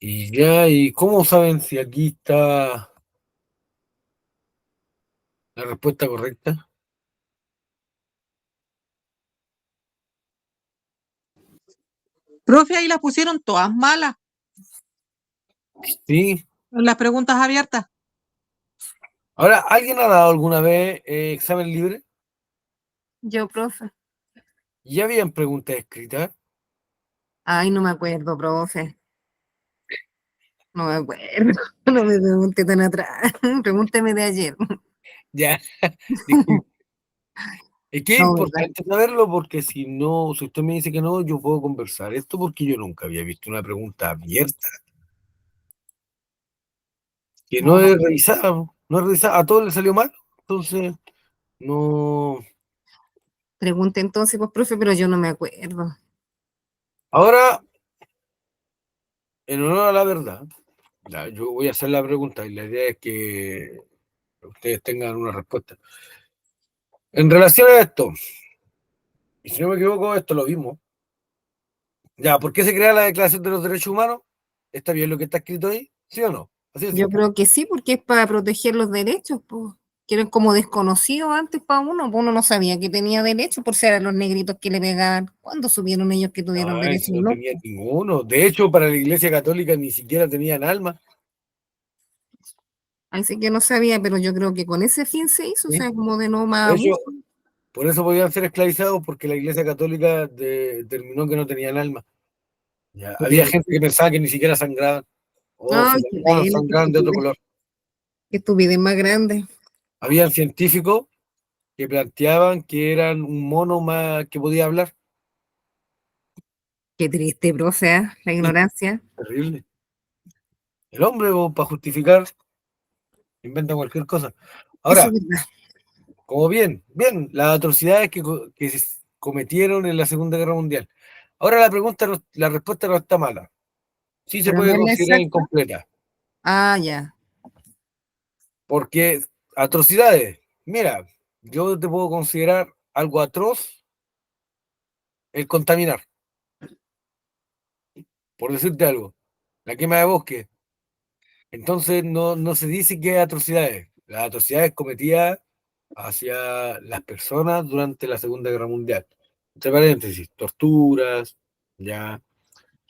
[SPEAKER 1] Y ya, ¿y cómo saben si aquí está la respuesta correcta?
[SPEAKER 3] Profe, ahí las pusieron todas malas,
[SPEAKER 1] Sí.
[SPEAKER 3] las preguntas abiertas.
[SPEAKER 1] Ahora, ¿alguien ha dado alguna vez examen libre?
[SPEAKER 2] Yo, profe.
[SPEAKER 1] ¿Ya habían preguntas escritas?
[SPEAKER 2] Ay, no me acuerdo, profe. No me acuerdo. No me pregunte tan atrás. Pregúnteme de ayer.
[SPEAKER 1] Ya, disculpe. Es que es
[SPEAKER 2] No, ¿verdad?
[SPEAKER 1] importante saberlo porque si no, si usted me dice que no, yo puedo conversar esto porque yo nunca había visto una pregunta abierta que no
[SPEAKER 2] No,
[SPEAKER 1] es revisada, no es revisada, a todos les salió mal, entonces no.
[SPEAKER 2] pregunte entonces, pues, profe, pero yo no me acuerdo.
[SPEAKER 1] Ahora, en honor a la verdad, yo voy a hacer la pregunta y la idea es que ustedes tengan una respuesta. En relación a esto, y si no me equivoco, esto lo vimos. Ya, ¿por qué se crea la Declaración de los Derechos Humanos? ¿Está bien lo que está escrito ahí? ¿Sí o no? Así de
[SPEAKER 2] Yo
[SPEAKER 1] simple.
[SPEAKER 2] creo que sí, porque es para proteger los derechos, pues. Que eran como desconocidos antes para uno, pues uno no sabía que tenía derechos por ser a los negritos que le pegaban. ¿Cuándo supieron ellos que tuvieron
[SPEAKER 1] No,
[SPEAKER 2] derechos?
[SPEAKER 1] si no
[SPEAKER 2] No,
[SPEAKER 1] tenía ninguno. De hecho, para la Iglesia Católica ni siquiera tenían alma.
[SPEAKER 2] ahí sí que no sabía, pero yo creo que con ese fin se hizo, o
[SPEAKER 1] ¿Sí?
[SPEAKER 2] sea, como de no más
[SPEAKER 1] De hecho,
[SPEAKER 2] abuso.
[SPEAKER 1] por eso podían ser esclavizados, porque la Iglesia Católica determinó que no tenían alma. Ya, había gente que pensaba que ni siquiera sangraban, o si
[SPEAKER 2] Ay, qué
[SPEAKER 1] sangraban,
[SPEAKER 2] pena,
[SPEAKER 1] sangraban de otro color.
[SPEAKER 2] qué estupidez más grande.
[SPEAKER 1] Habían científicos que planteaban que eran un mono más que podía hablar.
[SPEAKER 2] Qué triste, profe, ¿eh? La ignorancia.
[SPEAKER 1] Terrible. El hombre, para justificar, inventa cualquier cosa.
[SPEAKER 2] Eso
[SPEAKER 1] Ahora,
[SPEAKER 2] es verdad.
[SPEAKER 1] como bien, las atrocidades que se cometieron en la Segunda Guerra Mundial. Ahora la pregunta, la respuesta no está mala. Sí se
[SPEAKER 2] Pero no
[SPEAKER 1] puede
[SPEAKER 2] es la
[SPEAKER 1] considerar
[SPEAKER 2] exacta.
[SPEAKER 1] incompleta.
[SPEAKER 2] Ah, ya.
[SPEAKER 1] Porque atrocidades, mira, yo te puedo considerar algo atroz el contaminar, por decirte algo. La quema de bosque. Entonces no se dice que hay atrocidades. Las atrocidades cometidas hacia las personas durante la Segunda Guerra Mundial. Entre paréntesis, torturas, ya,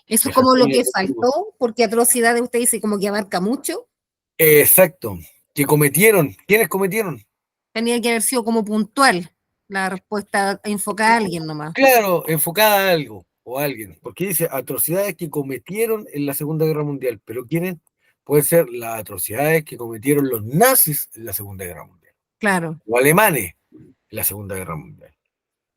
[SPEAKER 2] Eso es como lo
[SPEAKER 1] vejaciones
[SPEAKER 2] que
[SPEAKER 1] de todo tipo.
[SPEAKER 2] faltó, porque atrocidades usted dice como que abarca mucho.
[SPEAKER 1] Exacto. Que cometieron. ¿Quiénes cometieron?
[SPEAKER 2] Tenía que haber sido como puntual la respuesta enfocada a alguien nomás.
[SPEAKER 1] Claro, enfocada a algo o a alguien. Porque dice atrocidades que cometieron en la Segunda Guerra Mundial. Pero ¿quiénes? Pueden ser las atrocidades que cometieron los nazis en la Segunda Guerra Mundial.
[SPEAKER 2] Claro.
[SPEAKER 1] O alemanes en la Segunda Guerra Mundial.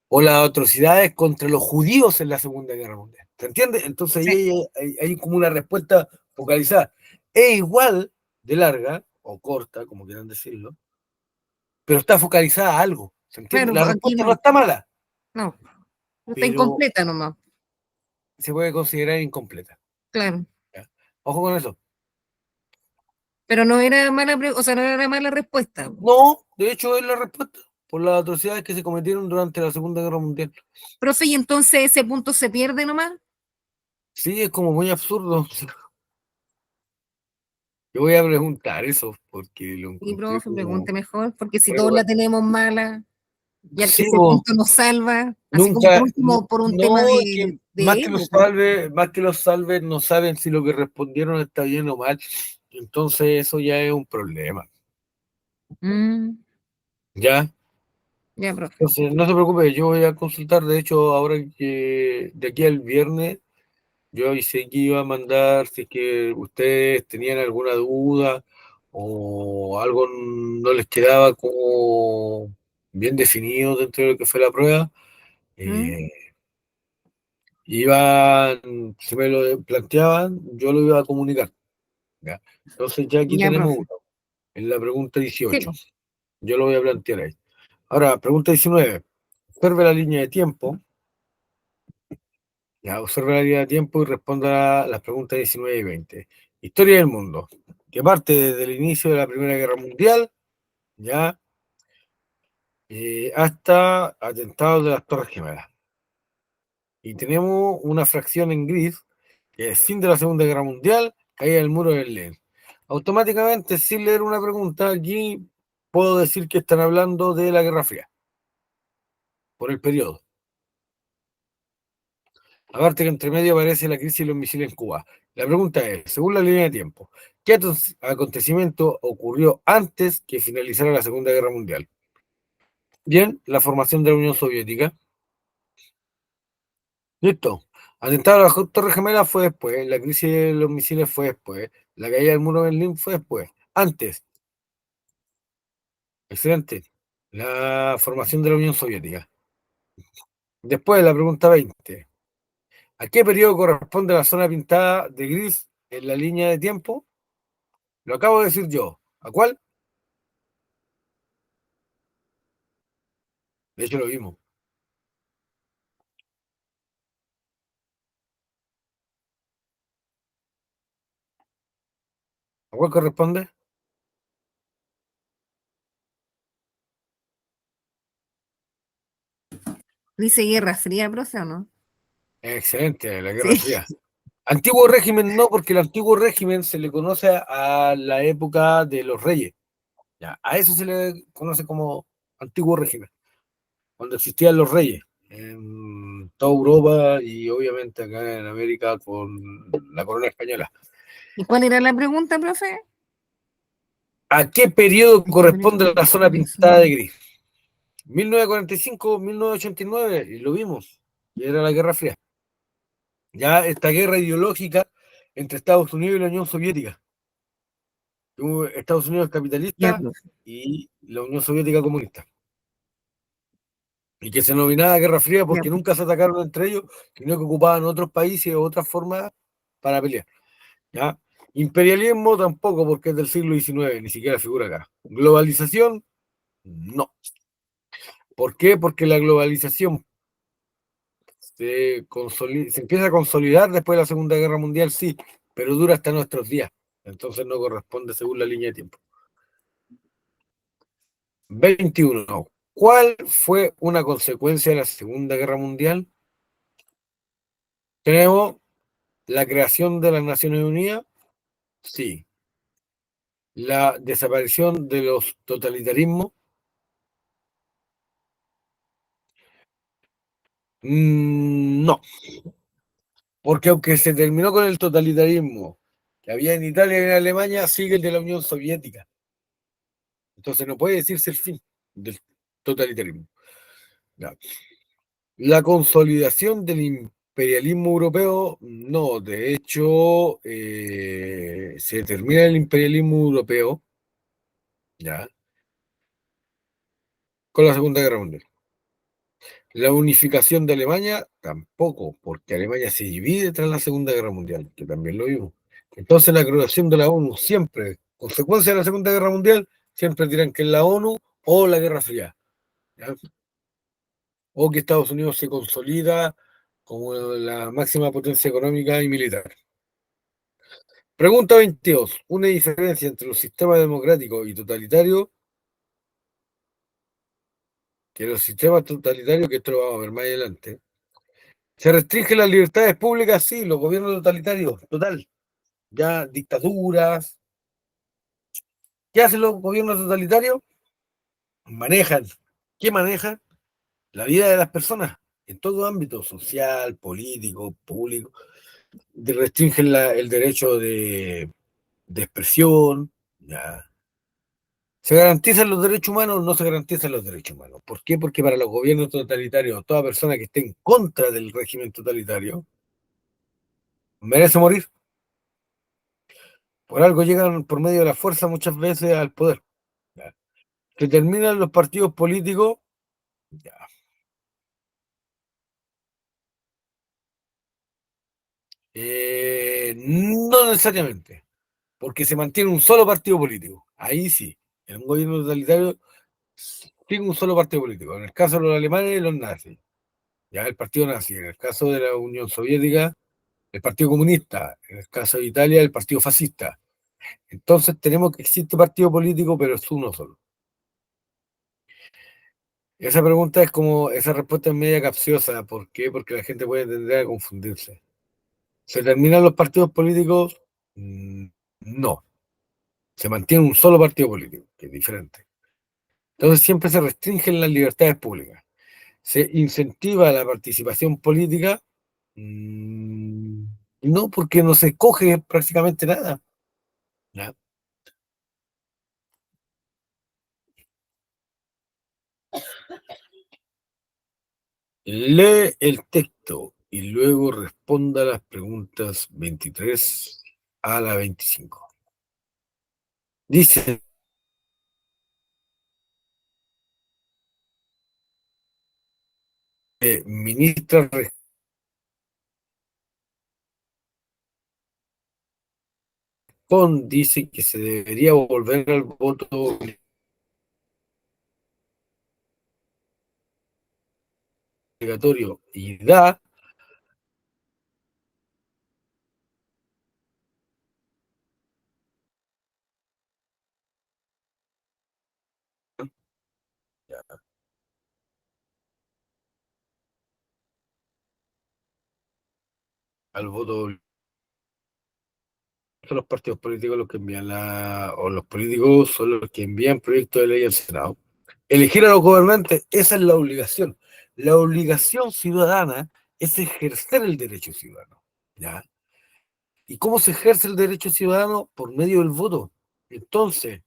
[SPEAKER 1] O las atrocidades contra los judíos en la Segunda Guerra Mundial. ¿Se entiende? Entonces
[SPEAKER 2] Sí.
[SPEAKER 1] ahí hay como una respuesta focalizada. Es igual de larga o corta, como quieran decirlo, pero está focalizada a algo. ¿Se entiende?
[SPEAKER 2] Claro,
[SPEAKER 1] La
[SPEAKER 2] aquí
[SPEAKER 1] respuesta no
[SPEAKER 2] no.
[SPEAKER 1] está mala,
[SPEAKER 2] No. Está
[SPEAKER 1] pero
[SPEAKER 2] incompleta nomás.
[SPEAKER 1] se puede considerar incompleta.
[SPEAKER 2] Claro.
[SPEAKER 1] ¿Ya? Ojo con eso.
[SPEAKER 2] Pero no era mala, o sea, no era mala respuesta.
[SPEAKER 1] No, de hecho es la respuesta por las atrocidades que se cometieron durante la Segunda Guerra Mundial.
[SPEAKER 2] Profe, y entonces ese punto se pierde nomás.
[SPEAKER 1] Sí, es como muy absurdo. Yo voy a preguntar eso porque lo
[SPEAKER 2] Y
[SPEAKER 1] encontré
[SPEAKER 2] profe,
[SPEAKER 1] como...
[SPEAKER 2] pregunte mejor, porque si todos la tenemos mala, ya que
[SPEAKER 1] Sí,
[SPEAKER 2] ese punto nos salva, así como por
[SPEAKER 1] nunca,
[SPEAKER 2] último, por un tema
[SPEAKER 1] no, es que
[SPEAKER 2] de ego.
[SPEAKER 1] más que los salves, no saben si lo que respondieron está bien o mal. Entonces eso ya es un problema.
[SPEAKER 2] Mm,
[SPEAKER 1] ¿Ya?
[SPEAKER 2] ya, profe.
[SPEAKER 1] Entonces, no se preocupe, yo voy a consultar, de hecho, ahora que de aquí al viernes, yo avisé que iba a mandar, si es que ustedes tenían alguna duda o algo no les quedaba como bien definido dentro de lo que fue la prueba,
[SPEAKER 2] Mm,
[SPEAKER 1] eh, si me lo planteaban, yo lo iba a comunicar. ¿Ya? Entonces ya aquí
[SPEAKER 2] ya,
[SPEAKER 1] tenemos
[SPEAKER 2] profe.
[SPEAKER 1] uno, en la pregunta
[SPEAKER 2] Sí,
[SPEAKER 1] 18.
[SPEAKER 2] pues.
[SPEAKER 1] Yo lo voy a plantear ahí. Ahora, pregunta 19. Observe la línea de tiempo. Ya, observe la línea de tiempo y responda a las preguntas 19 y 20. Historia del mundo, que parte desde el inicio de la Primera Guerra Mundial, ya, hasta atentados de las Torres Gemelas. Y tenemos una fracción en gris, que es fin de la Segunda Guerra Mundial, caída del muro de Berlín. Automáticamente, sin leer una pregunta, aquí puedo decir que están hablando de la Guerra Fría, por el periodo. Aparte que entre medio aparece la crisis de los misiles en Cuba. La pregunta es, según la línea de tiempo, ¿qué acontecimiento ocurrió antes que finalizara la Segunda Guerra Mundial? Bien, la formación de la Unión Soviética. Listo. Atentado a las Torres Gemelas fue después, la crisis de los misiles fue después, la caída del muro de Berlín fue después. Antes, excelente, la formación de la Unión Soviética. Después, la pregunta 20. ¿A qué periodo corresponde la zona pintada de gris en la línea de tiempo? Lo acabo de decir yo. ¿A cuál? De hecho, lo vimos. ¿A cuál corresponde?
[SPEAKER 2] Dice Guerra Fría, profe, ¿o no?
[SPEAKER 1] Excelente, la Guerra
[SPEAKER 2] Sí.
[SPEAKER 1] Fría. Antiguo régimen no, porque el antiguo régimen se le conoce a la época de los reyes. Ya, a eso se le conoce como antiguo régimen, cuando existían los reyes en toda Europa y obviamente acá en América con la corona española.
[SPEAKER 2] ¿Y cuál era la pregunta, profe?
[SPEAKER 1] ¿A qué periodo
[SPEAKER 2] ¿A qué periodo
[SPEAKER 1] corresponde la zona
[SPEAKER 2] corresponde la
[SPEAKER 1] pintada de
[SPEAKER 2] zona?
[SPEAKER 1] gris? 1945, 1989, y lo vimos, y era la Guerra Fría. Ya esta guerra ideológica entre Estados Unidos y la Unión Soviética. Estados Unidos
[SPEAKER 2] Ya,
[SPEAKER 1] capitalista
[SPEAKER 2] profe.
[SPEAKER 1] y la Unión Soviética comunista. y que se denominaba Guerra Fría porque
[SPEAKER 2] Ya.
[SPEAKER 1] nunca se atacaron entre ellos, sino que ocupaban otros países o otras formas para pelear. ¿Ya? Imperialismo tampoco, porque es del siglo XIX, ni siquiera figura acá. Globalización, no. ¿Por qué? Porque la globalización se empieza a consolidar después de la Segunda Guerra Mundial, sí, pero dura hasta nuestros días. Entonces no corresponde según la línea de tiempo. 21. ¿Cuál fue una consecuencia de la Segunda Guerra Mundial? Tenemos la creación de las Naciones Unidas, sí. La desaparición de los totalitarismos, no. Porque aunque se terminó con el totalitarismo que había en Italia y en Alemania, sigue el de la Unión Soviética. Entonces no puede decirse el fin del totalitarismo. Ya. La consolidación del imperialismo europeo, no. De hecho, se termina el imperialismo europeo, ya, con la Segunda Guerra Mundial. La unificación de Alemania, tampoco, porque Alemania se divide tras la Segunda Guerra Mundial, que también lo vimos. Entonces la creación de la ONU siempre, consecuencia de la Segunda Guerra Mundial, siempre dirán que es la ONU o la Guerra Fría, ¿ya? O que Estados Unidos se consolida como la máxima potencia económica y militar. Pregunta 22. Una diferencia entre los sistemas democráticos y totalitarios, que los sistemas totalitarios, que esto lo vamos a ver más adelante. ¿Se restringen las libertades públicas? Sí, los gobiernos totalitarios, total. Ya dictaduras. ¿Qué hacen los gobiernos totalitarios? Manejan. ¿Qué manejan? La vida de las personas en todo ámbito, social, político, público. Restringen el derecho de expresión. Ya. ¿Se garantizan los derechos humanos? No se garantizan los derechos humanos. ¿Por qué? Porque para los gobiernos totalitarios, toda persona que esté en contra del régimen totalitario merece morir. Por algo llegan por medio de la fuerza muchas veces al poder. ¿Ya? Se terminan los partidos políticos. Ya. No necesariamente, porque se mantiene un solo partido político. Ahí sí, en un gobierno totalitario, tiene un solo partido político. En el caso de los alemanes, los nazis, ya el partido nazi. En el caso de la Unión Soviética, el Partido Comunista. En el caso de Italia, el Partido Fascista. Entonces tenemos que existe partido político, pero es uno solo. Esa pregunta es como, esa respuesta es media capciosa. ¿Por qué? Porque la gente puede tender a confundirse. ¿Se terminan los partidos políticos? No. Se mantiene un solo partido político, que es diferente. Entonces siempre se restringen las libertades públicas. ¿Se incentiva la participación política? No, porque no se coge prácticamente nada. ¿Ya? Lee el texto y luego responda las preguntas 23 a la 25. Dice, ministra dice que se debería volver al voto obligatorio y da al voto obligatorio. Son los partidos políticos los que envían o los políticos son los que envían proyectos de ley al Senado. Elegir a los gobernantes, esa es la obligación. La obligación ciudadana es ejercer el derecho ciudadano. ¿Ya? ¿Y cómo se ejerce el derecho ciudadano? Por medio del voto. Entonces,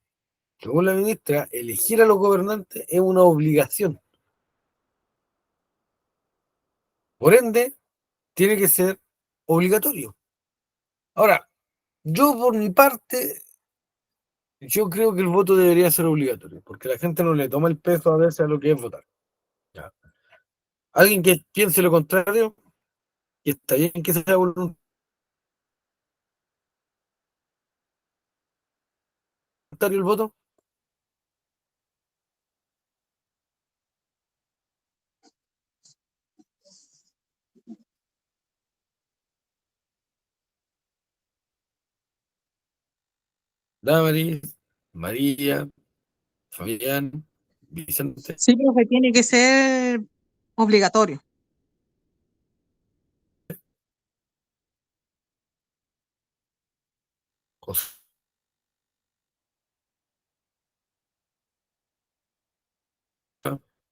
[SPEAKER 1] según la ministra, elegir a los gobernantes es una obligación. Por ende, tiene que ser obligatorio. Ahora, yo por mi parte, yo creo que el voto debería ser obligatorio, porque la gente no le toma el peso a veces a lo que es votar. ¿Ya? Alguien que piense lo contrario, y está bien que sea voluntario el voto. Damaris, María, Fabián, Vicente,
[SPEAKER 3] Sí, profe, tiene que ser obligatorio.
[SPEAKER 1] José,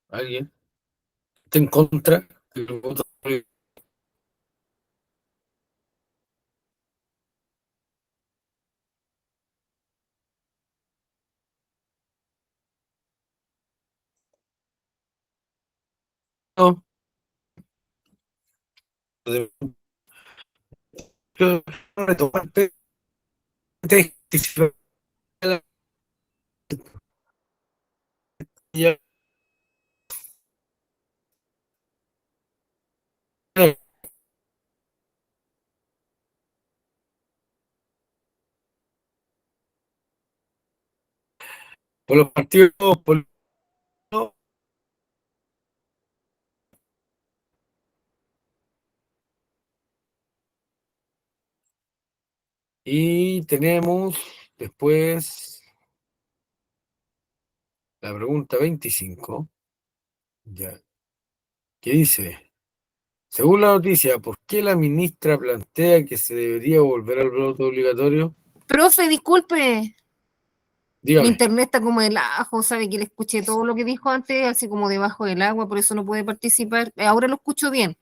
[SPEAKER 1] alguien, está en contra del voto. No, de- yo retomar ya, por los partidos políticos. Y tenemos después la pregunta 25, ya, que dice, según la noticia, ¿por qué la ministra plantea que se debería volver al voto obligatorio?
[SPEAKER 2] Profe, disculpe, mi
[SPEAKER 1] Dígame.
[SPEAKER 2] internet está como el ajo, sabe que le escuché todo lo que dijo antes, así como debajo del agua, por eso no puede participar. Ahora lo escucho bien.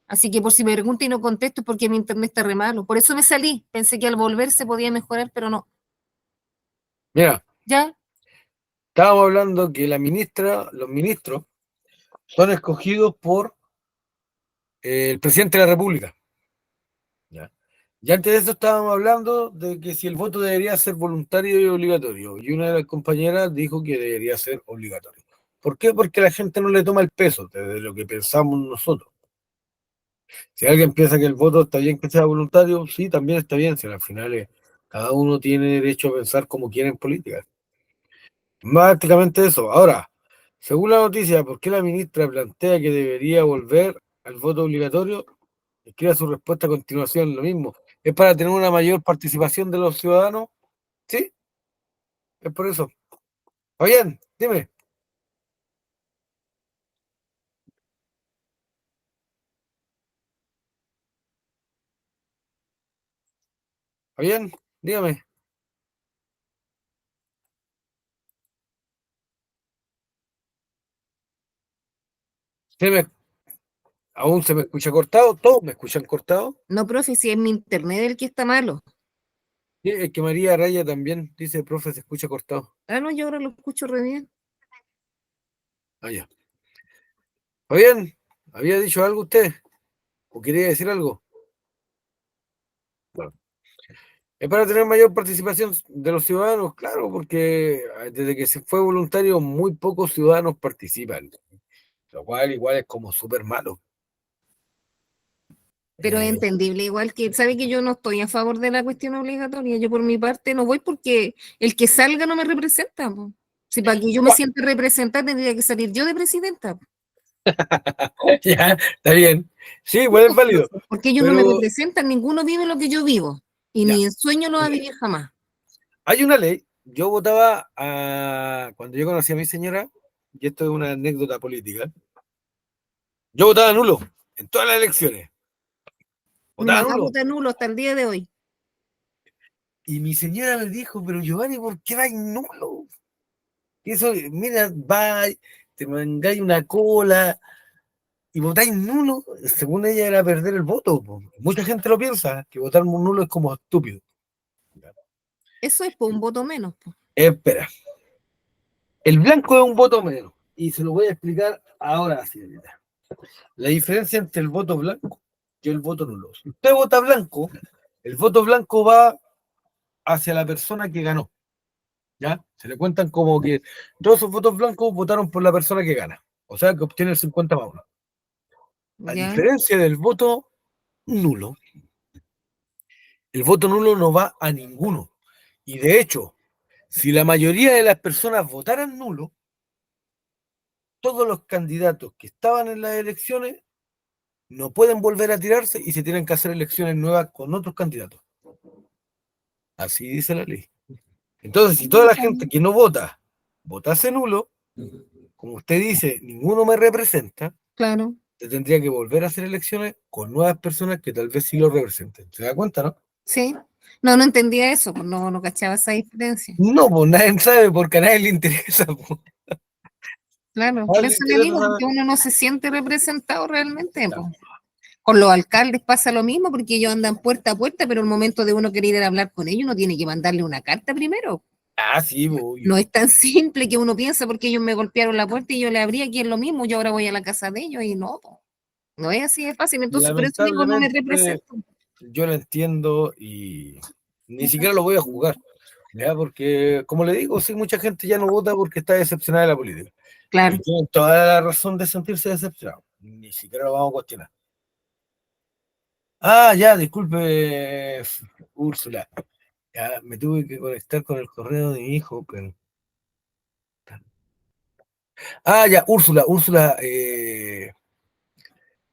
[SPEAKER 2] Así que por si me pregunta y no contesto es porque mi internet está re malo. Por eso me salí. Pensé que al volver se podía mejorar, pero no.
[SPEAKER 1] Mira,
[SPEAKER 2] ¿Ya?
[SPEAKER 1] estábamos hablando que la ministra, los ministros son escogidos por el presidente de la República. ¿Ya? Y antes de eso estábamos hablando de que si el voto debería ser voluntario y obligatorio. Y una de las compañeras dijo que debería ser obligatorio. ¿Por qué? Porque la gente no le toma el peso desde lo que pensamos nosotros. Si alguien piensa que el voto está bien que sea voluntario, sí, también está bien. Si al final cada uno tiene derecho a pensar como quiere en política. Básicamente eso. Ahora, según la noticia, ¿por qué la ministra plantea que debería volver al voto obligatorio? Escriba su respuesta a continuación, lo mismo. ¿Es para tener una mayor participación de los ciudadanos? Sí, es por eso. Fabián, dime. Fabián, dígame. ¿Se me- ¿Aún se me escucha cortado? ¿Todos me escuchan cortado?
[SPEAKER 2] No, profe, si es mi internet el que está malo.
[SPEAKER 1] Sí, es que María Raya también dice, profe, se escucha cortado.
[SPEAKER 2] Ah, no, yo ahora lo escucho re bien.
[SPEAKER 1] Ah, ya. Fabián, ¿había dicho algo usted? ¿O quería decir algo? Bueno, es para tener mayor participación de los ciudadanos, claro, porque desde que se fue voluntario, muy pocos ciudadanos participan, lo cual igual es como súper malo.
[SPEAKER 2] Pero es
[SPEAKER 1] Eh,
[SPEAKER 2] entendible, igual que sabe que yo no estoy a favor de la cuestión obligatoria. Yo por mi parte no voy porque el que salga no me representa, po. Si para que yo me sienta representada tendría que salir yo de presidenta, po.
[SPEAKER 1] ya, está bien. Sí,
[SPEAKER 2] Sí,
[SPEAKER 1] igual es
[SPEAKER 2] pues,
[SPEAKER 1] válido,
[SPEAKER 2] profe, porque ellos no me
[SPEAKER 1] pero
[SPEAKER 2] representan, ninguno vive lo que yo vivo. Y
[SPEAKER 1] ya,
[SPEAKER 2] ni en sueño lo va a
[SPEAKER 1] mire,
[SPEAKER 2] vivir jamás.
[SPEAKER 1] hay una ley. Yo votaba cuando yo conocí a mi señora, y esto es una anécdota política, yo votaba nulo en todas las elecciones.
[SPEAKER 2] Mi
[SPEAKER 1] Votaba
[SPEAKER 2] mamá
[SPEAKER 1] nulo.
[SPEAKER 2] vota nulo hasta el día de hoy.
[SPEAKER 1] Y mi señora me dijo, pero Giovanni, ¿por qué vais nulo? Y eso, mira, vais, te mangáis una cola y votáis nulo. Según ella era perder el voto, po. Mucha gente lo piensa, que votar nulo es como estúpido.
[SPEAKER 2] Eso es por un voto menos, po.
[SPEAKER 1] Espera, el blanco es un voto menos. Y se lo voy a explicar ahora, señorita. La diferencia entre el voto blanco y el voto nulo. Si usted vota blanco, el voto blanco va hacia la persona que ganó. ¿Ya? Se le cuentan como que todos esos votos blancos votaron por la persona que gana. O sea, que obtiene el 50 más 1. A
[SPEAKER 2] ¿Ya?
[SPEAKER 1] diferencia del voto nulo, el voto nulo no va a ninguno. Y de hecho, si la mayoría de las personas votaran nulo, todos los candidatos que estaban en las elecciones no pueden volver a tirarse y se tienen que hacer elecciones nuevas con otros candidatos. Así dice la ley. Entonces, si toda la gente que no vota, votase nulo, como usted dice, ninguno me representa,
[SPEAKER 2] Claro,
[SPEAKER 1] se tendría que volver a hacer elecciones con nuevas personas que tal vez sí lo representen. ¿Se da cuenta, no?
[SPEAKER 2] sí. No, no entendía eso, pues no, no cachaba esa diferencia.
[SPEAKER 1] No, pues nadie sabe porque a nadie le interesa. Pues.
[SPEAKER 2] Claro,
[SPEAKER 1] A
[SPEAKER 2] por
[SPEAKER 1] nadie le
[SPEAKER 2] eso le
[SPEAKER 1] interesa
[SPEAKER 2] digo,
[SPEAKER 1] saber.
[SPEAKER 2] porque uno no se siente representado realmente,
[SPEAKER 1] Ya.
[SPEAKER 2] pues. Con los alcaldes pasa lo mismo, porque ellos andan puerta a puerta, pero el momento de uno querer ir a hablar con ellos, uno tiene que mandarle una carta primero.
[SPEAKER 1] Ah, sí, pues,
[SPEAKER 2] No es tan simple que uno piensa porque ellos me golpearon la puerta y yo le abrí aquí es lo mismo, yo ahora voy a la casa de ellos y no, po. No es así de fácil. Entonces, por eso digo, no me
[SPEAKER 1] lamentablemente
[SPEAKER 2] represento.
[SPEAKER 1] yo lo entiendo y ni siquiera lo voy a jugar. ¿Ya? Porque, como le digo, sí, mucha gente ya no vota porque está decepcionada de la política. Y
[SPEAKER 2] Claro.
[SPEAKER 1] tienen toda la razón de sentirse decepcionados. Ni siquiera lo vamos a cuestionar. Ah, ya, disculpe, Úrsula. Ya, me tuve que conectar con el correo de mi hijo. Ah, ya, Úrsula,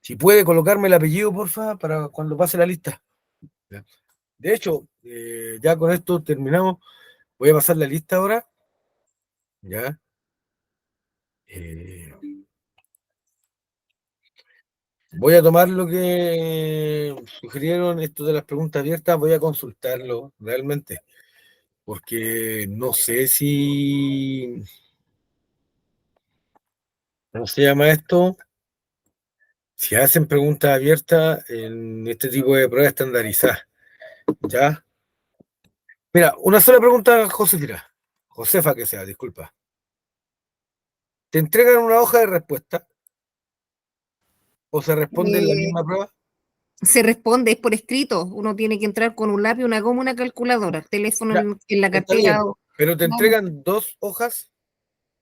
[SPEAKER 1] si puede colocarme el apellido, porfa, para cuando pase la lista. Ya. De hecho, ya con esto terminamos. Voy a pasar la lista ahora. Ya. Eh, Voy a tomar lo que sugirieron, esto de las preguntas abiertas, voy a consultarlo realmente, porque no sé si, ¿cómo se llama esto? Si hacen preguntas abiertas en este tipo de pruebas estandarizadas, ¿ya? Mira, una sola pregunta, Josefina, Josefa que sea, disculpa. ¿Te entregan una hoja de respuesta o se responde en la
[SPEAKER 2] Eh,
[SPEAKER 1] misma prueba?
[SPEAKER 2] Se responde, es por escrito. Uno tiene que entrar con un lápiz, una goma, una calculadora, el teléfono
[SPEAKER 1] Ya,
[SPEAKER 2] en la
[SPEAKER 1] está
[SPEAKER 2] cartera.
[SPEAKER 1] bien, pero te
[SPEAKER 2] Vamos.
[SPEAKER 1] entregan dos hojas,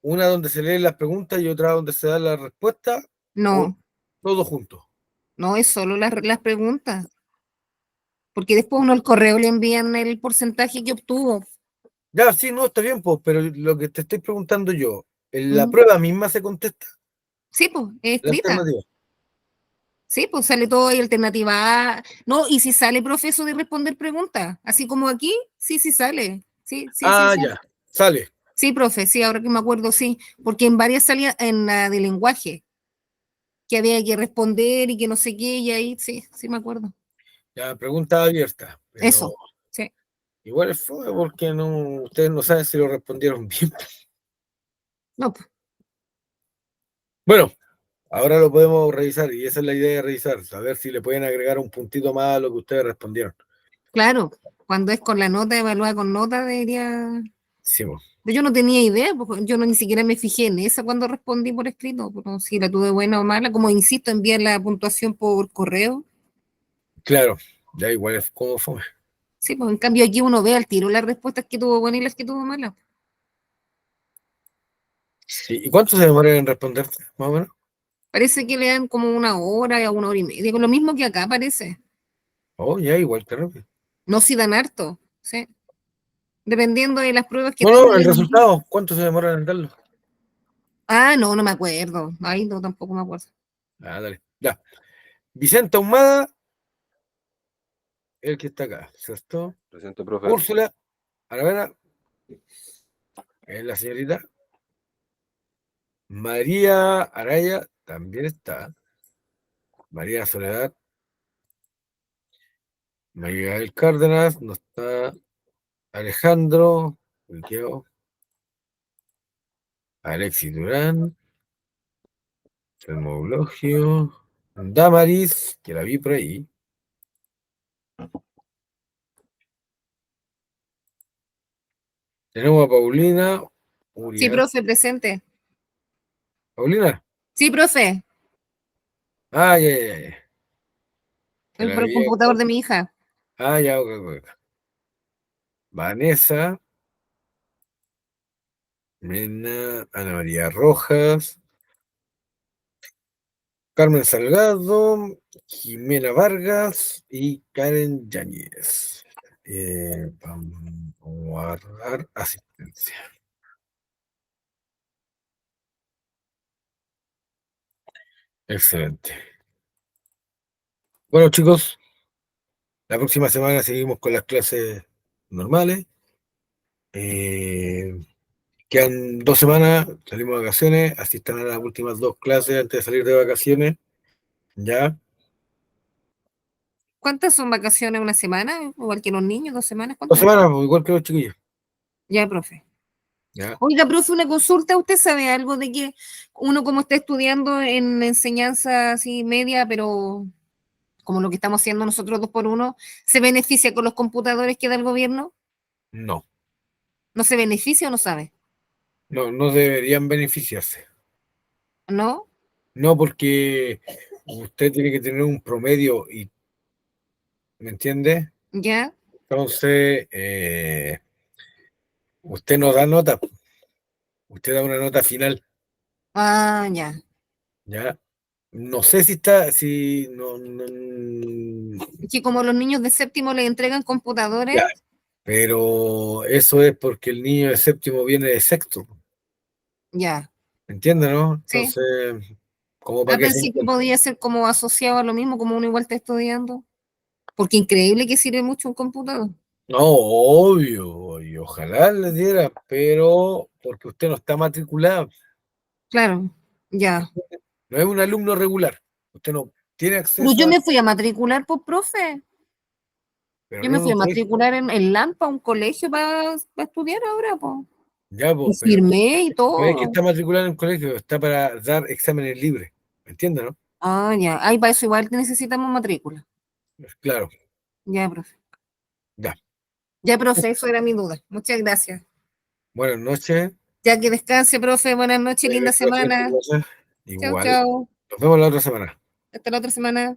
[SPEAKER 1] una donde se leen las preguntas y otra donde se da la respuesta, o
[SPEAKER 2] No,
[SPEAKER 1] todo junto.
[SPEAKER 2] no es solo las preguntas, porque después uno al correo le envían el porcentaje que obtuvo.
[SPEAKER 1] Ya, sí, no, está bien, pues, pero lo que te estoy preguntando yo, ¿en la
[SPEAKER 2] ¿Mm?
[SPEAKER 1] prueba misma se contesta
[SPEAKER 2] Sí, pues, es
[SPEAKER 1] la
[SPEAKER 2] escrita.
[SPEAKER 1] alternativa?
[SPEAKER 2] Sí, pues sale todo ahí, alternativa A. No, y si sale profesor de responder preguntas, así como aquí, sí, sí sale. Sí, sí, sí,
[SPEAKER 1] Ah,
[SPEAKER 2] sí.
[SPEAKER 1] ya, sale.
[SPEAKER 2] Sí, profe, sí, ahora que me acuerdo, sí. Porque en varias salía en la de lenguaje, que había que responder y que no sé qué, y ahí, sí, sí me acuerdo.
[SPEAKER 1] Ya, pregunta abierta, pero
[SPEAKER 2] Eso, sí.
[SPEAKER 1] igual es fue porque no, ustedes no saben si lo respondieron bien.
[SPEAKER 2] No, pues,
[SPEAKER 1] Bueno, ahora lo podemos revisar y esa es la idea de revisar, saber si le pueden agregar un puntito más a lo que ustedes respondieron.
[SPEAKER 2] claro, cuando es con la nota, evaluada con nota, debería.
[SPEAKER 1] Sí, po.
[SPEAKER 2] Pero yo no tenía idea, porque yo no, ni siquiera me fijé en esa cuando respondí por escrito, pero si la tuve buena o mala, como insisto, enviar la puntuación por correo.
[SPEAKER 1] Claro, ya igual es como fue.
[SPEAKER 2] Sí, pues en cambio aquí uno ve al tiro las respuestas que tuvo buenas y las que tuvo malas.
[SPEAKER 1] Sí, ¿y cuánto se demora en responder, más o menos?
[SPEAKER 2] Parece que le dan como una hora y media, con lo mismo que acá parece.
[SPEAKER 1] Oh, ya, igual que rápido.
[SPEAKER 2] No si dan harto, ¿sí? Dependiendo de las pruebas que
[SPEAKER 1] No,
[SPEAKER 2] tenga.
[SPEAKER 1] no, el resultado, ¿cuánto se demora en darlo?
[SPEAKER 2] Ah, no, no me acuerdo. Ay, no, tampoco me acuerdo.
[SPEAKER 1] Ah, dale, ya. Vicente Ahumada, el que está acá, ¿cierto?
[SPEAKER 4] Presente, profe.
[SPEAKER 1] Úrsula Aravena, la señorita. María Araya también está. María Soledad, María del Cárdenas, no está. Alejandro, Ulquiao, Alexis Durán, Selmo Eulogio, Damaris, que la vi por ahí. Tenemos a Paulina
[SPEAKER 2] Sí,
[SPEAKER 1] Urias.
[SPEAKER 2] profe, presente.
[SPEAKER 1] Paulina.
[SPEAKER 2] Sí, profe,
[SPEAKER 1] Ah, ya, ya, ya. Que
[SPEAKER 2] el,
[SPEAKER 1] la
[SPEAKER 2] por el
[SPEAKER 1] vi
[SPEAKER 2] computador
[SPEAKER 1] acá.
[SPEAKER 2] de mi hija.
[SPEAKER 1] Ah, ya, ok, ok, ok. Vanessa, Mena, Ana María Rojas, Carmen Salgado, Jimena Vargas y Karen Yáñez. Vamos a guardar asistencia. Excelente. Bueno, chicos, la próxima semana seguimos con las clases normales. Quedan 2 semanas, salimos de vacaciones, asistan a las últimas 2 clases antes de salir de vacaciones. ¿Ya?
[SPEAKER 2] ¿Cuántas son vacaciones? ¿Una semana? Igual que los niños, 2 semanas.
[SPEAKER 1] 2 semanas, pues, igual que los chiquillos.
[SPEAKER 2] Ya, profe.
[SPEAKER 1] ¿Ya?
[SPEAKER 2] Oiga, profe, una consulta. ¿Usted sabe algo de que uno como está estudiando en enseñanza así media, pero como lo que estamos haciendo nosotros 2x1, se beneficia con los computadores que da el gobierno?
[SPEAKER 1] No,
[SPEAKER 2] ¿No se beneficia o no sabe?
[SPEAKER 1] no deberían beneficiarse.
[SPEAKER 2] ¿No?
[SPEAKER 1] No, porque usted tiene que tener un promedio, y, ¿me entiende?
[SPEAKER 2] ¿Ya?
[SPEAKER 1] Entonces, usted no da nota, usted da una nota final,
[SPEAKER 2] Ah, ya.
[SPEAKER 1] ¿ya? No sé si está, si
[SPEAKER 2] Es que como los niños de séptimo les entregan computadores,
[SPEAKER 1] ya, pero eso es porque el niño de séptimo viene de sexto,
[SPEAKER 2] ya.
[SPEAKER 1] ¿me entiende, no?
[SPEAKER 2] Sí.
[SPEAKER 1] Entonces, ¿cómo para
[SPEAKER 2] Ah,
[SPEAKER 1] qué se
[SPEAKER 2] pensé que
[SPEAKER 1] entiende?
[SPEAKER 2] podía ser como asociado a lo mismo, como uno igual está estudiando. Porque increíble que sirve mucho un computador.
[SPEAKER 1] No, obvio, y ojalá le diera, pero porque usted no está matriculado,
[SPEAKER 2] Claro, ya.
[SPEAKER 1] no es un alumno regular, usted no tiene
[SPEAKER 2] Pero
[SPEAKER 1] acceso
[SPEAKER 2] yo
[SPEAKER 1] a,
[SPEAKER 2] me fui a matricular, por profe.
[SPEAKER 1] pero
[SPEAKER 2] Yo
[SPEAKER 1] no
[SPEAKER 2] me
[SPEAKER 1] en
[SPEAKER 2] fui
[SPEAKER 1] un
[SPEAKER 2] a
[SPEAKER 1] colegio,
[SPEAKER 2] matricular en Lampa, un colegio para estudiar ahora, pues.
[SPEAKER 1] ya,
[SPEAKER 2] Y
[SPEAKER 1] pues, pero
[SPEAKER 2] firmé y
[SPEAKER 1] no es que
[SPEAKER 2] todo.
[SPEAKER 1] está matriculado en un colegio, está para dar exámenes libres, ¿me entiende, no?
[SPEAKER 2] Ah, ya. Ay, para eso igual necesitamos matrícula.
[SPEAKER 1] Claro,
[SPEAKER 2] Ya, profe.
[SPEAKER 1] ya.
[SPEAKER 2] Ya, profe, eso era mi duda. Muchas gracias.
[SPEAKER 1] Buenas noches.
[SPEAKER 2] Ya que descanse, profe. Buenas noches, linda
[SPEAKER 1] Gracias,
[SPEAKER 2] semana. Chao,
[SPEAKER 1] igual.
[SPEAKER 2] chao.
[SPEAKER 1] Nos vemos la otra semana.
[SPEAKER 2] Hasta la otra semana.